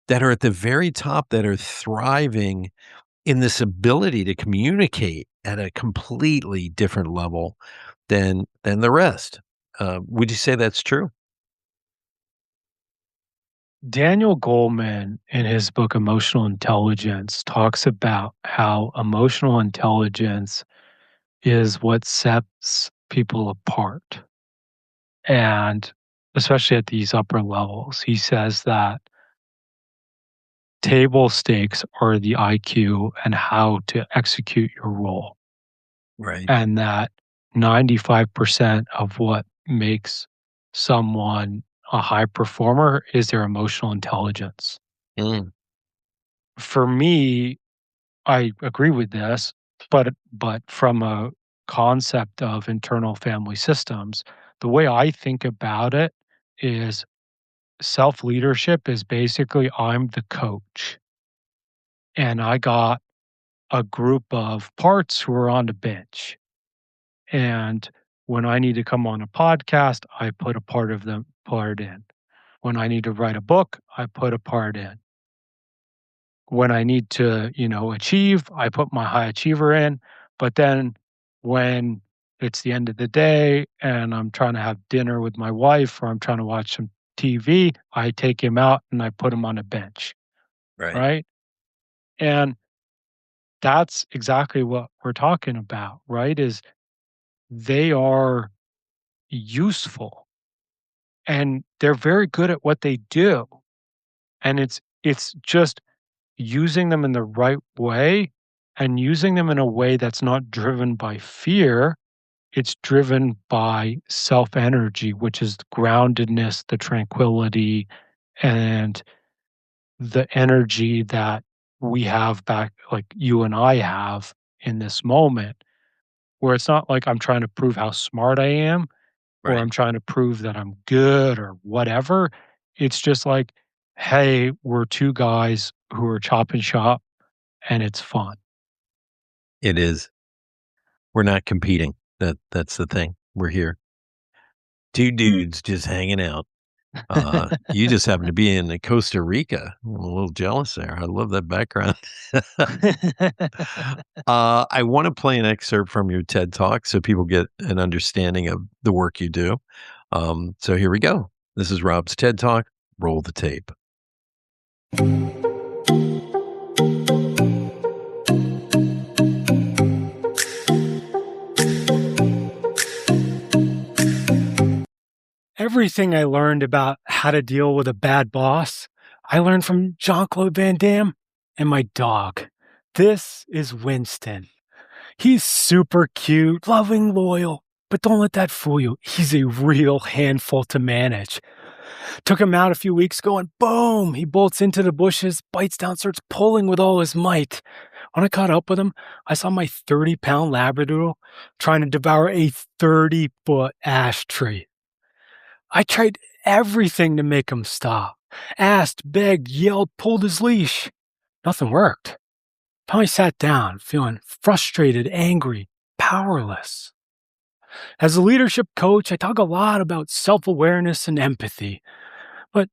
that are at the very top that are thriving in this ability to communicate at a completely different level than the rest. Would you say that's true? Daniel Goleman, in his book Emotional Intelligence, talks about how emotional intelligence is what sets people apart. And especially at these upper levels, he says that table stakes are the IQ and how to execute your role. Right. And that 95% of what makes someone a high performer is their emotional intelligence. Mm, For me, I agree with this, but from a concept of internal family systems, the way I think about it is self-leadership is basically I'm the coach, and I got a group of parts who are on the bench. And when I need to come on a podcast, I put a part of them part in. When I need to write a book, I put a part in. When I need to, achieve, I put my high achiever in. But then when it's the end of the day and I'm trying to have dinner with my wife or I'm trying to watch some TV, I take him out and I put him on a bench, right. right? And that's exactly what we're talking about, right? Is they are useful and they're very good at what they do. And it's just using them in the right way and using them in a way that's not driven by fear. It's driven by self energy, which is the groundedness, the tranquility, and the energy that we have back, like you and I have in this moment, where it's not like I'm trying to prove how smart I am or Right. I'm trying to prove that I'm good or whatever. It's just like, hey, we're two guys who are chopping shop and it's fun. It is. We're not competing. That's the thing. We're here. Two dudes just hanging out. You just happen to be in Costa Rica. I'm a little jealous there. I love that background. I want to play an excerpt from your TED Talk so people get an understanding of the work you do. So here we go. This is Rob's TED Talk. Roll the tape. Everything I learned about how to deal with a bad boss, I learned from Jean-Claude Van Damme and my dog. This is Winston. He's super cute, loving, loyal, but don't let that fool you. He's a real handful to manage. Took him out a few weeks ago and boom, he bolts into the bushes, bites down, starts pulling with all his might. When I caught up with him, I saw my 30-pound Labrador trying to devour a 30-foot ash tree. I tried everything to make him stop. Asked, begged, yelled, pulled his leash. Nothing worked. Finally sat down, feeling frustrated, angry, powerless. As a leadership coach, I talk a lot about self-awareness and empathy. But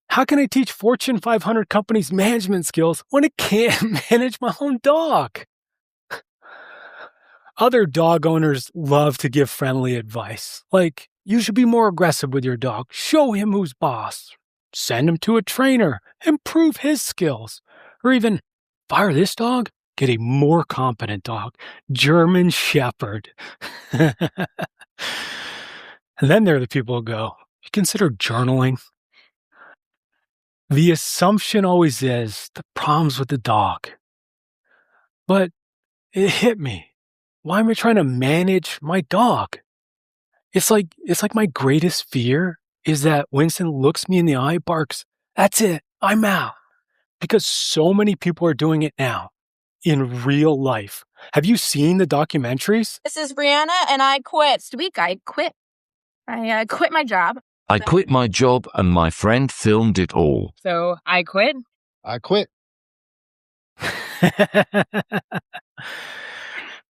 how can I teach Fortune 500 companies management skills when I can't manage my own dog? Other dog owners love to give friendly advice, like, you should be more aggressive with your dog, show him who's boss, send him to a trainer, improve his skills, or even fire this dog, get a more competent dog, German Shepherd. And then there are the people who go, you consider journaling? The assumption always is the problem's with the dog. But it hit me. Why am I trying to manage my dog? It's like my greatest fear is that Winston looks me in the eye, barks, that's it, I'm out. Because so many people are doing it now in real life. Have you seen the documentaries? This is Brianna, and I quit. This week I quit. I quit my job. I quit my job and my friend filmed it all. So I quit. I quit.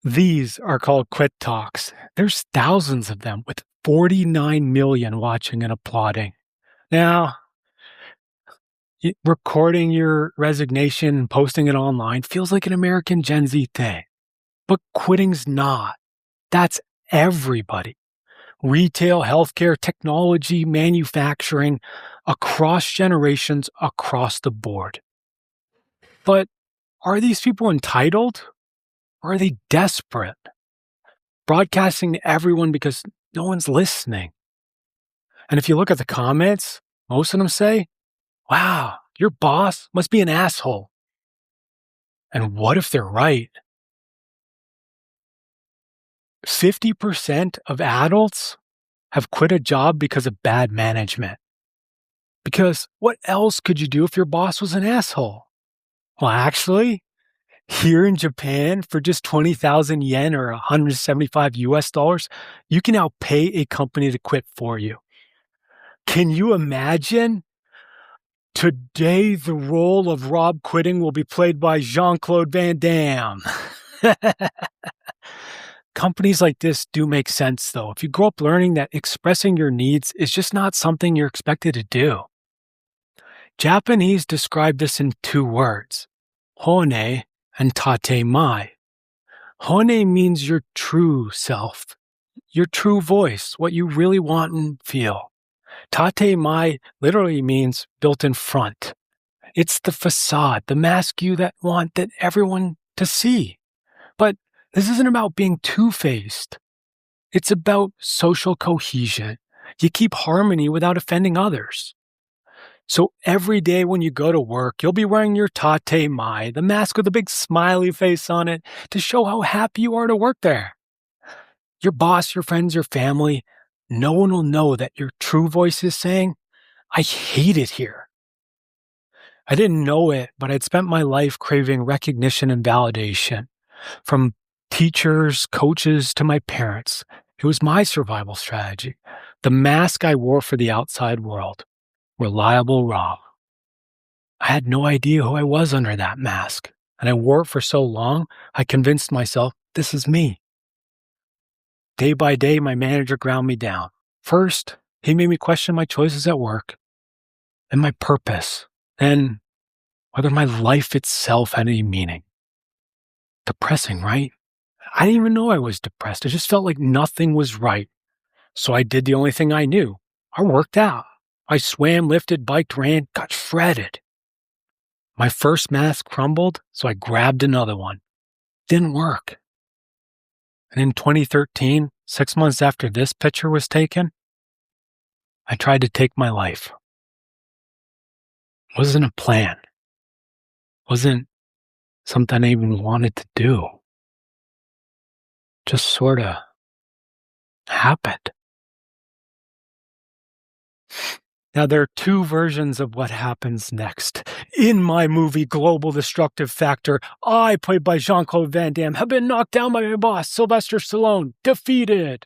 These are called quit talks. There's thousands of them with 49 million watching and applauding. Now, recording your resignation and posting it online feels like an American Gen Z thing. But quitting's not. That's everybody. Retail, healthcare, technology, manufacturing, across generations, across the board. But are these people entitled? Or are they desperate? Broadcasting to everyone because no one's listening. And if you look at the comments, most of them say, wow, your boss must be an asshole. And what if they're right? 50% of adults have quit a job because of bad management. Because what else could you do if your boss was an asshole? Well, actually, here in Japan, for just 20,000 yen or 175 US dollars, you can now pay a company to quit for you. Can you imagine? Today, the role of Rob quitting will be played by Jean-Claude Van Damme. Companies like this do make sense, though, if you grow up learning that expressing your needs is just not something you're expected to do. Japanese describe this in 2 words, hone and tate mai. Hone means your true self, your true voice, what you really want and feel. Tate mai literally means built in front. It's the facade, the mask you that want that everyone to see. But this isn't about being two-faced. It's about social cohesion. You keep harmony without offending others. So every day when you go to work, you'll be wearing your tate mai, the mask with a big smiley face on it, to show how happy you are to work there. Your boss, your friends, your family, no one will know that your true voice is saying, I hate it here. I didn't know it, but I'd spent my life craving recognition and validation. From teachers, coaches, to my parents. It was my survival strategy. The mask I wore for the outside world. Reliable Rob. I had no idea who I was under that mask, and I wore it for so long, I convinced myself this is me. Day by day, my manager ground me down. First, he made me question my choices at work, then my purpose, then whether my life itself had any meaning. Depressing, right? I didn't even know I was depressed. I just felt like nothing was right. So I did the only thing I knew. I worked out. I swam, lifted, biked, ran, got shredded. My first mask crumbled, so I grabbed another one. Didn't work. And in 2013, 6 months after this picture was taken, I tried to take my life. Wasn't a plan. Wasn't something I even wanted to do. Just sort of happened. Now, there are two versions of what happens next. In my movie Global Destructive Factor, I, played by Jean-Claude Van Damme, have been knocked down by my boss, Sylvester Stallone, defeated.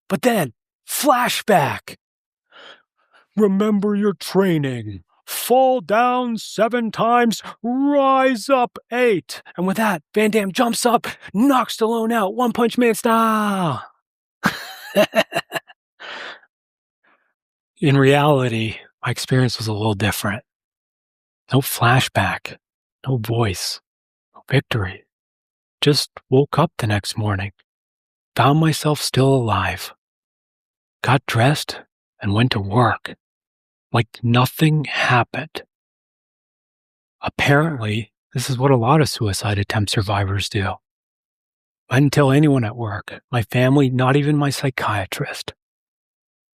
But then, flashback. Remember your training. Fall down 7 times, rise up 8. And with that, Van Damme jumps up, knocks Stallone out, One Punch Man style. In reality, my experience was a little different. No flashback, no voice, no victory. Just woke up the next morning, found myself still alive, got dressed, and went to work like nothing happened. Apparently, this is what a lot of suicide attempt survivors do. I didn't tell anyone at work, my family, not even my psychiatrist.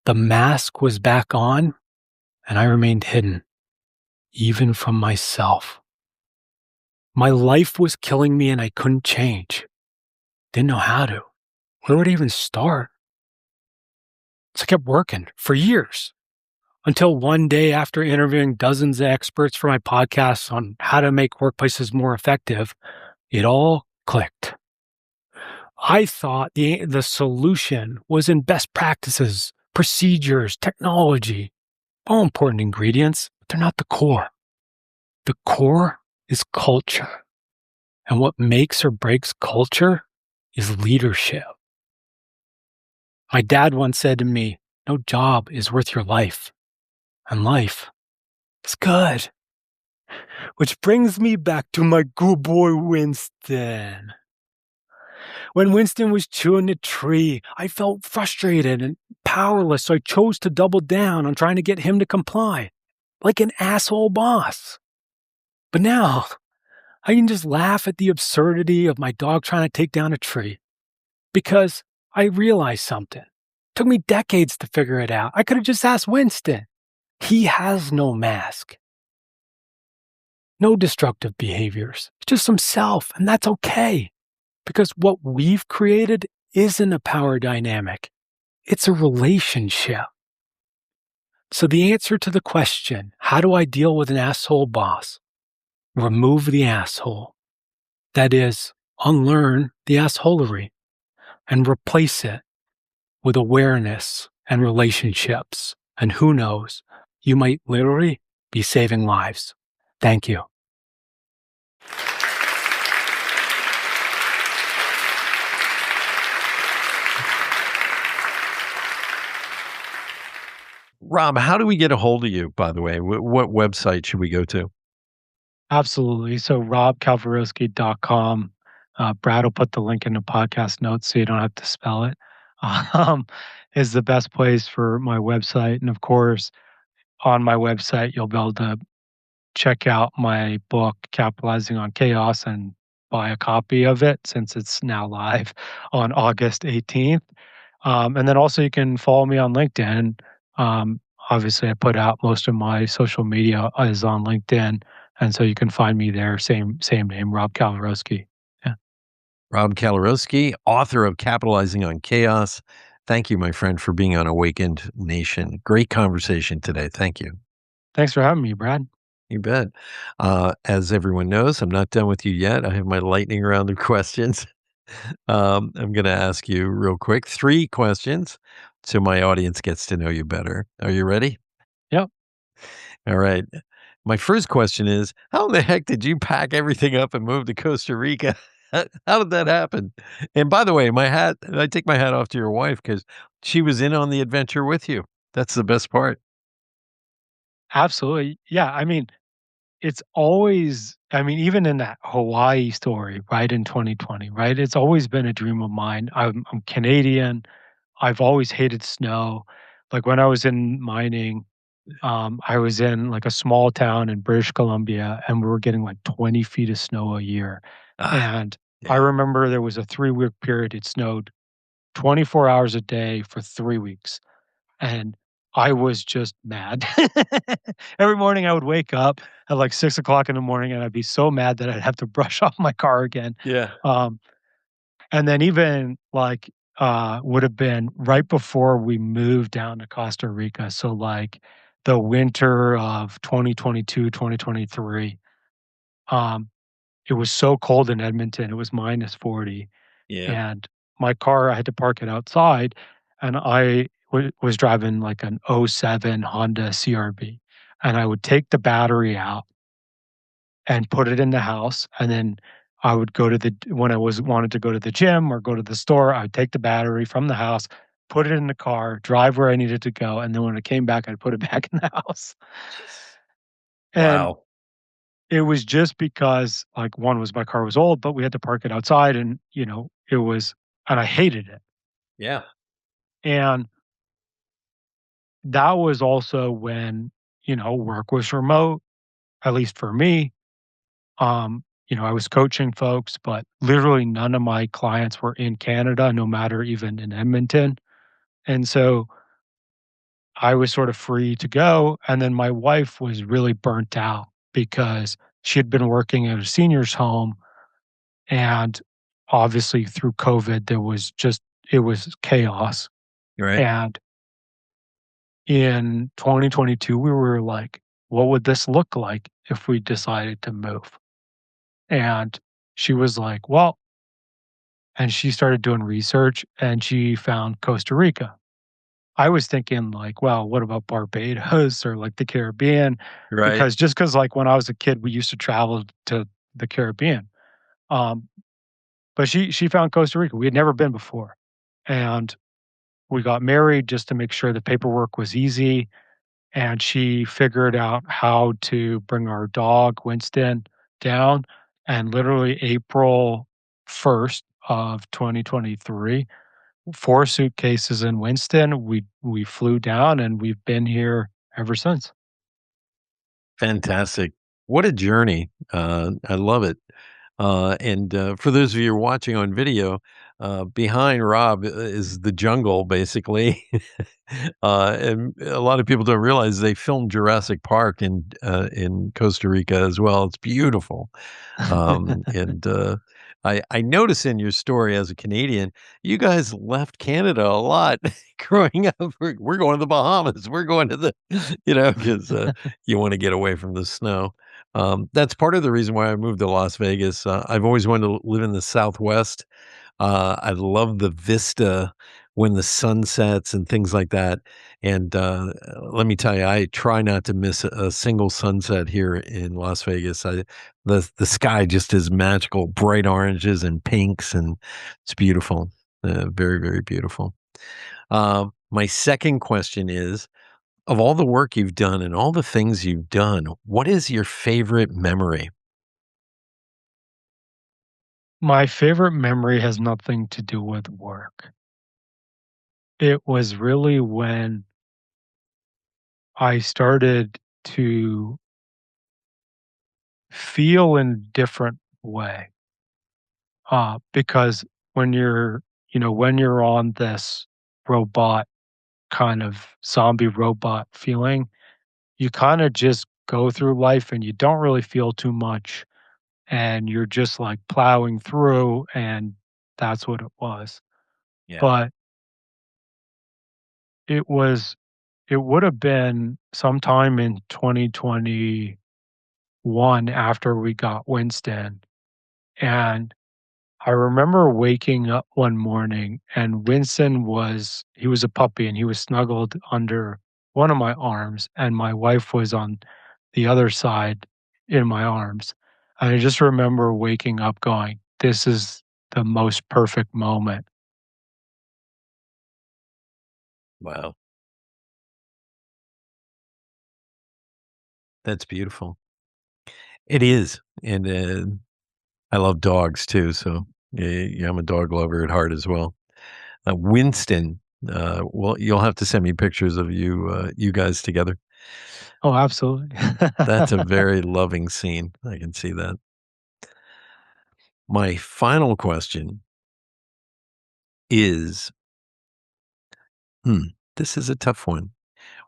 The mask was back on, and I remained hidden, even from myself. My life was killing me and I couldn't change. Didn't know how to. Where would I even start? So I kept working for years, until one day, after interviewing dozens of experts for my podcast on how to make workplaces more effective, it all clicked. I thought the solution was in best practices, procedures, technology, all important ingredients, but they're not the core. The core is culture. And what makes or breaks culture is leadership. My dad once said to me, no job is worth your life. And life is good. Which brings me back to my good boy Winston. When Winston was chewing the tree, I felt frustrated and powerless, so I chose to double down on trying to get him to comply, like an asshole boss. But now, I can just laugh at the absurdity of my dog trying to take down a tree, because I realized something. It took me decades to figure it out. I could have just asked Winston. He has no mask. No destructive behaviors, just himself, and that's okay. Because what we've created isn't a power dynamic. It's a relationship. So the answer to the question, how do I deal with an asshole boss? Remove the asshole. That is, unlearn the assholery and replace it with awareness and relationships. And who knows, you might literally be saving lives. Thank you. Rob, how do we get a hold of you, by the way? What website should we go to? Absolutely. So robkalwarowsky.com. Brad will put the link in the podcast notes so you don't have to spell it. Um, is the best place for my website. And of course, on my website, you'll be able to check out my book, Capitalizing on Chaos, and buy a copy of it since it's now live on August 18th. And then also you can follow me on LinkedIn. Obviously, I put out most of my social media is on LinkedIn. And so you can find me there, same name, Rob Kalwarowsky. Yeah. Rob Kalwarowsky, author of Capitalizing on Chaos. Thank you, my friend, for being on Awakened Nation. Great conversation today. Thank you. Thanks for having me, Brad. You bet. As everyone knows, I'm not done with you yet. I have my lightning round of questions. I'm going to ask you real quick 3 questions so my audience gets to know you better. Are you ready? Yep. All right. My first question is, how in the heck did you pack everything up and move to Costa Rica? How did that happen? And by the way, I take my hat off to your wife because she was in on the adventure with you. That's the best part. Absolutely. Yeah. I mean, it's always, even in that Hawaii story, right, in 2020, right? It's always been a dream of mine. I'm Canadian. I've always hated snow. Like when I was in mining, I was in like a small town in British Columbia, and we were getting like 20 feet of snow a year. Ah, And I yeah. remember there was a 3-week period. It snowed 24 hours a day for 3 weeks. And I was just mad. Every morning I would wake up at like 6 o'clock in the morning and I'd be so mad that I'd have to brush off my car again. Yeah. Um, and then even like would have been right before we moved down to Costa Rica. So like the winter of 2022, 2023. Um, it was so cold in Edmonton, it was -40, Yeah. and my car, I had to park it outside, and I was driving like an '07 Honda CRV, and I would take the battery out and put it in the house, and then I would go to the when I was wanted to go to the gym or go to the store, I would take the battery from the house, put it in the car, drive where I needed to go, and then when I came back, I'd put it back in the house. And Wow. it was just because, like, one was my car was old, but we had to park it outside and, it was and I hated it. Yeah. And that was also when, work was remote, at least for me. I was coaching folks, but literally none of my clients were in Canada, no matter even in Edmonton. And so I was sort of free to go. And then my wife was really burnt out because she had been working at a senior's home. And obviously through COVID, it was chaos. Right. And in 2022, we were like, what would this look like if we decided to move? And she was like, well, and she started doing research and she found Costa Rica. I was thinking like, well, what about Barbados or like the Caribbean? Right. Because like when I was a kid, we used to travel to the Caribbean. Um, but she found Costa Rica. We had never been before. And we got married just to make sure the paperwork was easy. And she figured out how to bring our dog, Winston, down. And literally April 1st of 2023, 4 suitcases in Winston, we flew down and we've been here ever since. Fantastic. What a journey. I love it. And for those of you who are watching on video, behind Rob is the jungle, basically. And a lot of people don't realize they filmed Jurassic Park in Costa Rica as well. It's beautiful. And I notice in your story as a Canadian, you guys left Canada a lot growing up. We're going to the Bahamas. We're going to the, because you want to get away from the snow. That's part of the reason why I moved to Las Vegas. I've always wanted to live in the Southwest. I love the vista when the sun sets and things like that. And let me tell you, I try not to miss a single sunset here in Las Vegas. The sky just is magical, bright oranges and pinks, and it's beautiful. Very, very beautiful. My second question is, of all the work you've done and all the things you've done, what is your favorite memory? My favorite memory has nothing to do with work. It was really when I started to feel in a different way. Because when you're on this robot kind of zombie robot feeling, you kind of just go through life and you don't really feel too much and you're just like plowing through and that's what it was. Yeah. But it was it would have been sometime in 2021 after we got Winston. And I remember waking up one morning and he was a puppy and he was snuggled under one of my arms and my wife was on the other side in my arms. And I just remember waking up going, this is the most perfect moment. Wow. That's beautiful. It is. And I love dogs too. So yeah, I'm a dog lover at heart as well. Winston, well, you'll have to send me pictures of you guys together. Oh, absolutely. That's a very loving scene. I can see that. My final question is, hmm, this is a tough one.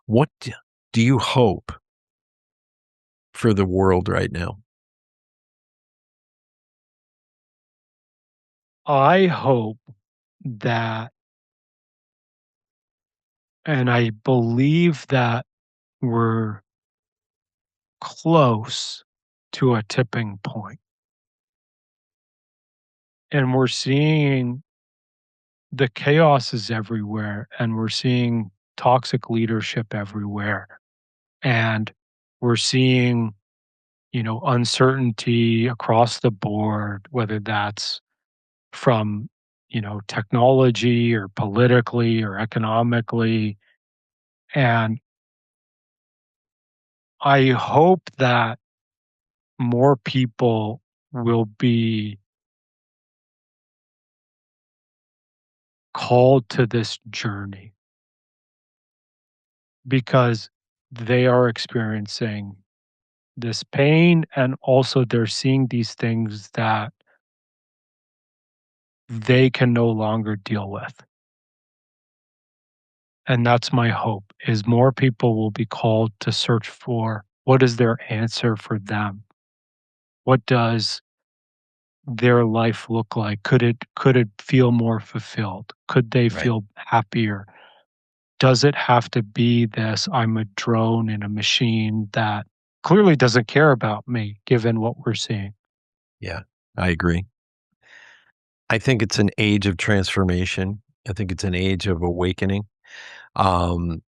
What do you hope for the world right now? I hope that, and I believe that we're close to a tipping point. And we're seeing the chaos is everywhere, and we're seeing toxic leadership everywhere. And we're seeing, uncertainty across the board, whether that's from, technology or politically or economically. And I hope that more people will be called to this journey because they are experiencing this pain, and also they're seeing these things that they can no longer deal with. And that's my hope, is more people will be called to search for what is their answer for them. What does their life look like? Could it feel more fulfilled? Could they Right. feel happier? Does it have to be this, I'm a drone in a machine that clearly doesn't care about me, given what we're seeing? Yeah, I agree. I think it's an age of transformation. I think it's an age of awakening.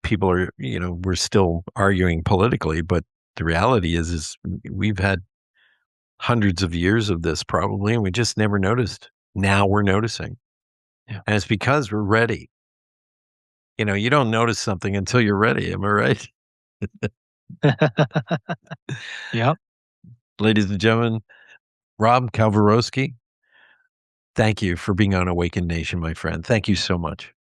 People are, we're still arguing politically, but the reality is we've had hundreds of years of this probably, and we just never noticed. Now we're noticing. Yeah. And it's because we're ready. You don't notice something until you're ready. Am I right? Yep. Ladies and gentlemen, Rob Kalwarowsky, thank you for being on Awakened Nation, my friend. Thank you so much.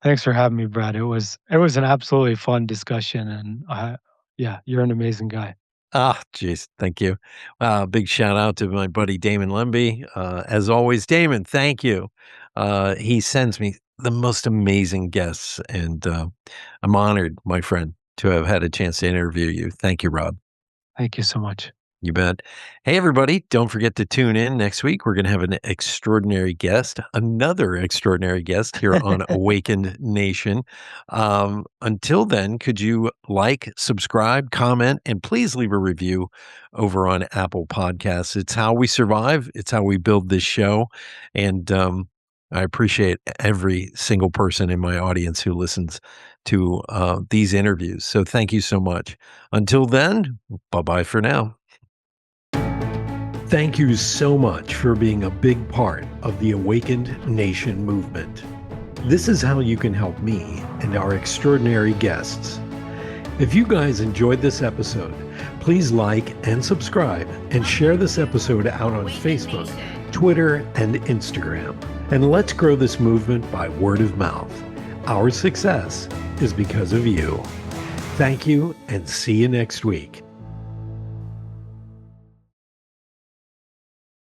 Thanks for having me, Brad. It was an absolutely fun discussion, and yeah, you're an amazing guy. Ah, jeez. Thank you. Big shout out to my buddy Damon Lemby. As always, Damon, thank you. He sends me the most amazing guests, and I'm honored, my friend, to have had a chance to interview you. Thank you, Rob. Thank you so much. You bet. Hey, everybody, don't forget to tune in next week. We're going to have an extraordinary guest, another extraordinary guest here on Awakened Nation. Until then, could you like, subscribe, comment, and please leave a review over on Apple Podcasts? It's how we survive, it's how we build this show. And I appreciate every single person in my audience who listens to these interviews. So thank you so much. Until then, bye-bye for now. Thank you so much for being a big part of the Awakened Nation movement. This is how you can help me and our extraordinary guests. If you guys enjoyed this episode, please like and subscribe and share this episode out on Facebook, Twitter, and Instagram. And let's grow this movement by word of mouth. Our success is because of you. Thank you, and see you next week.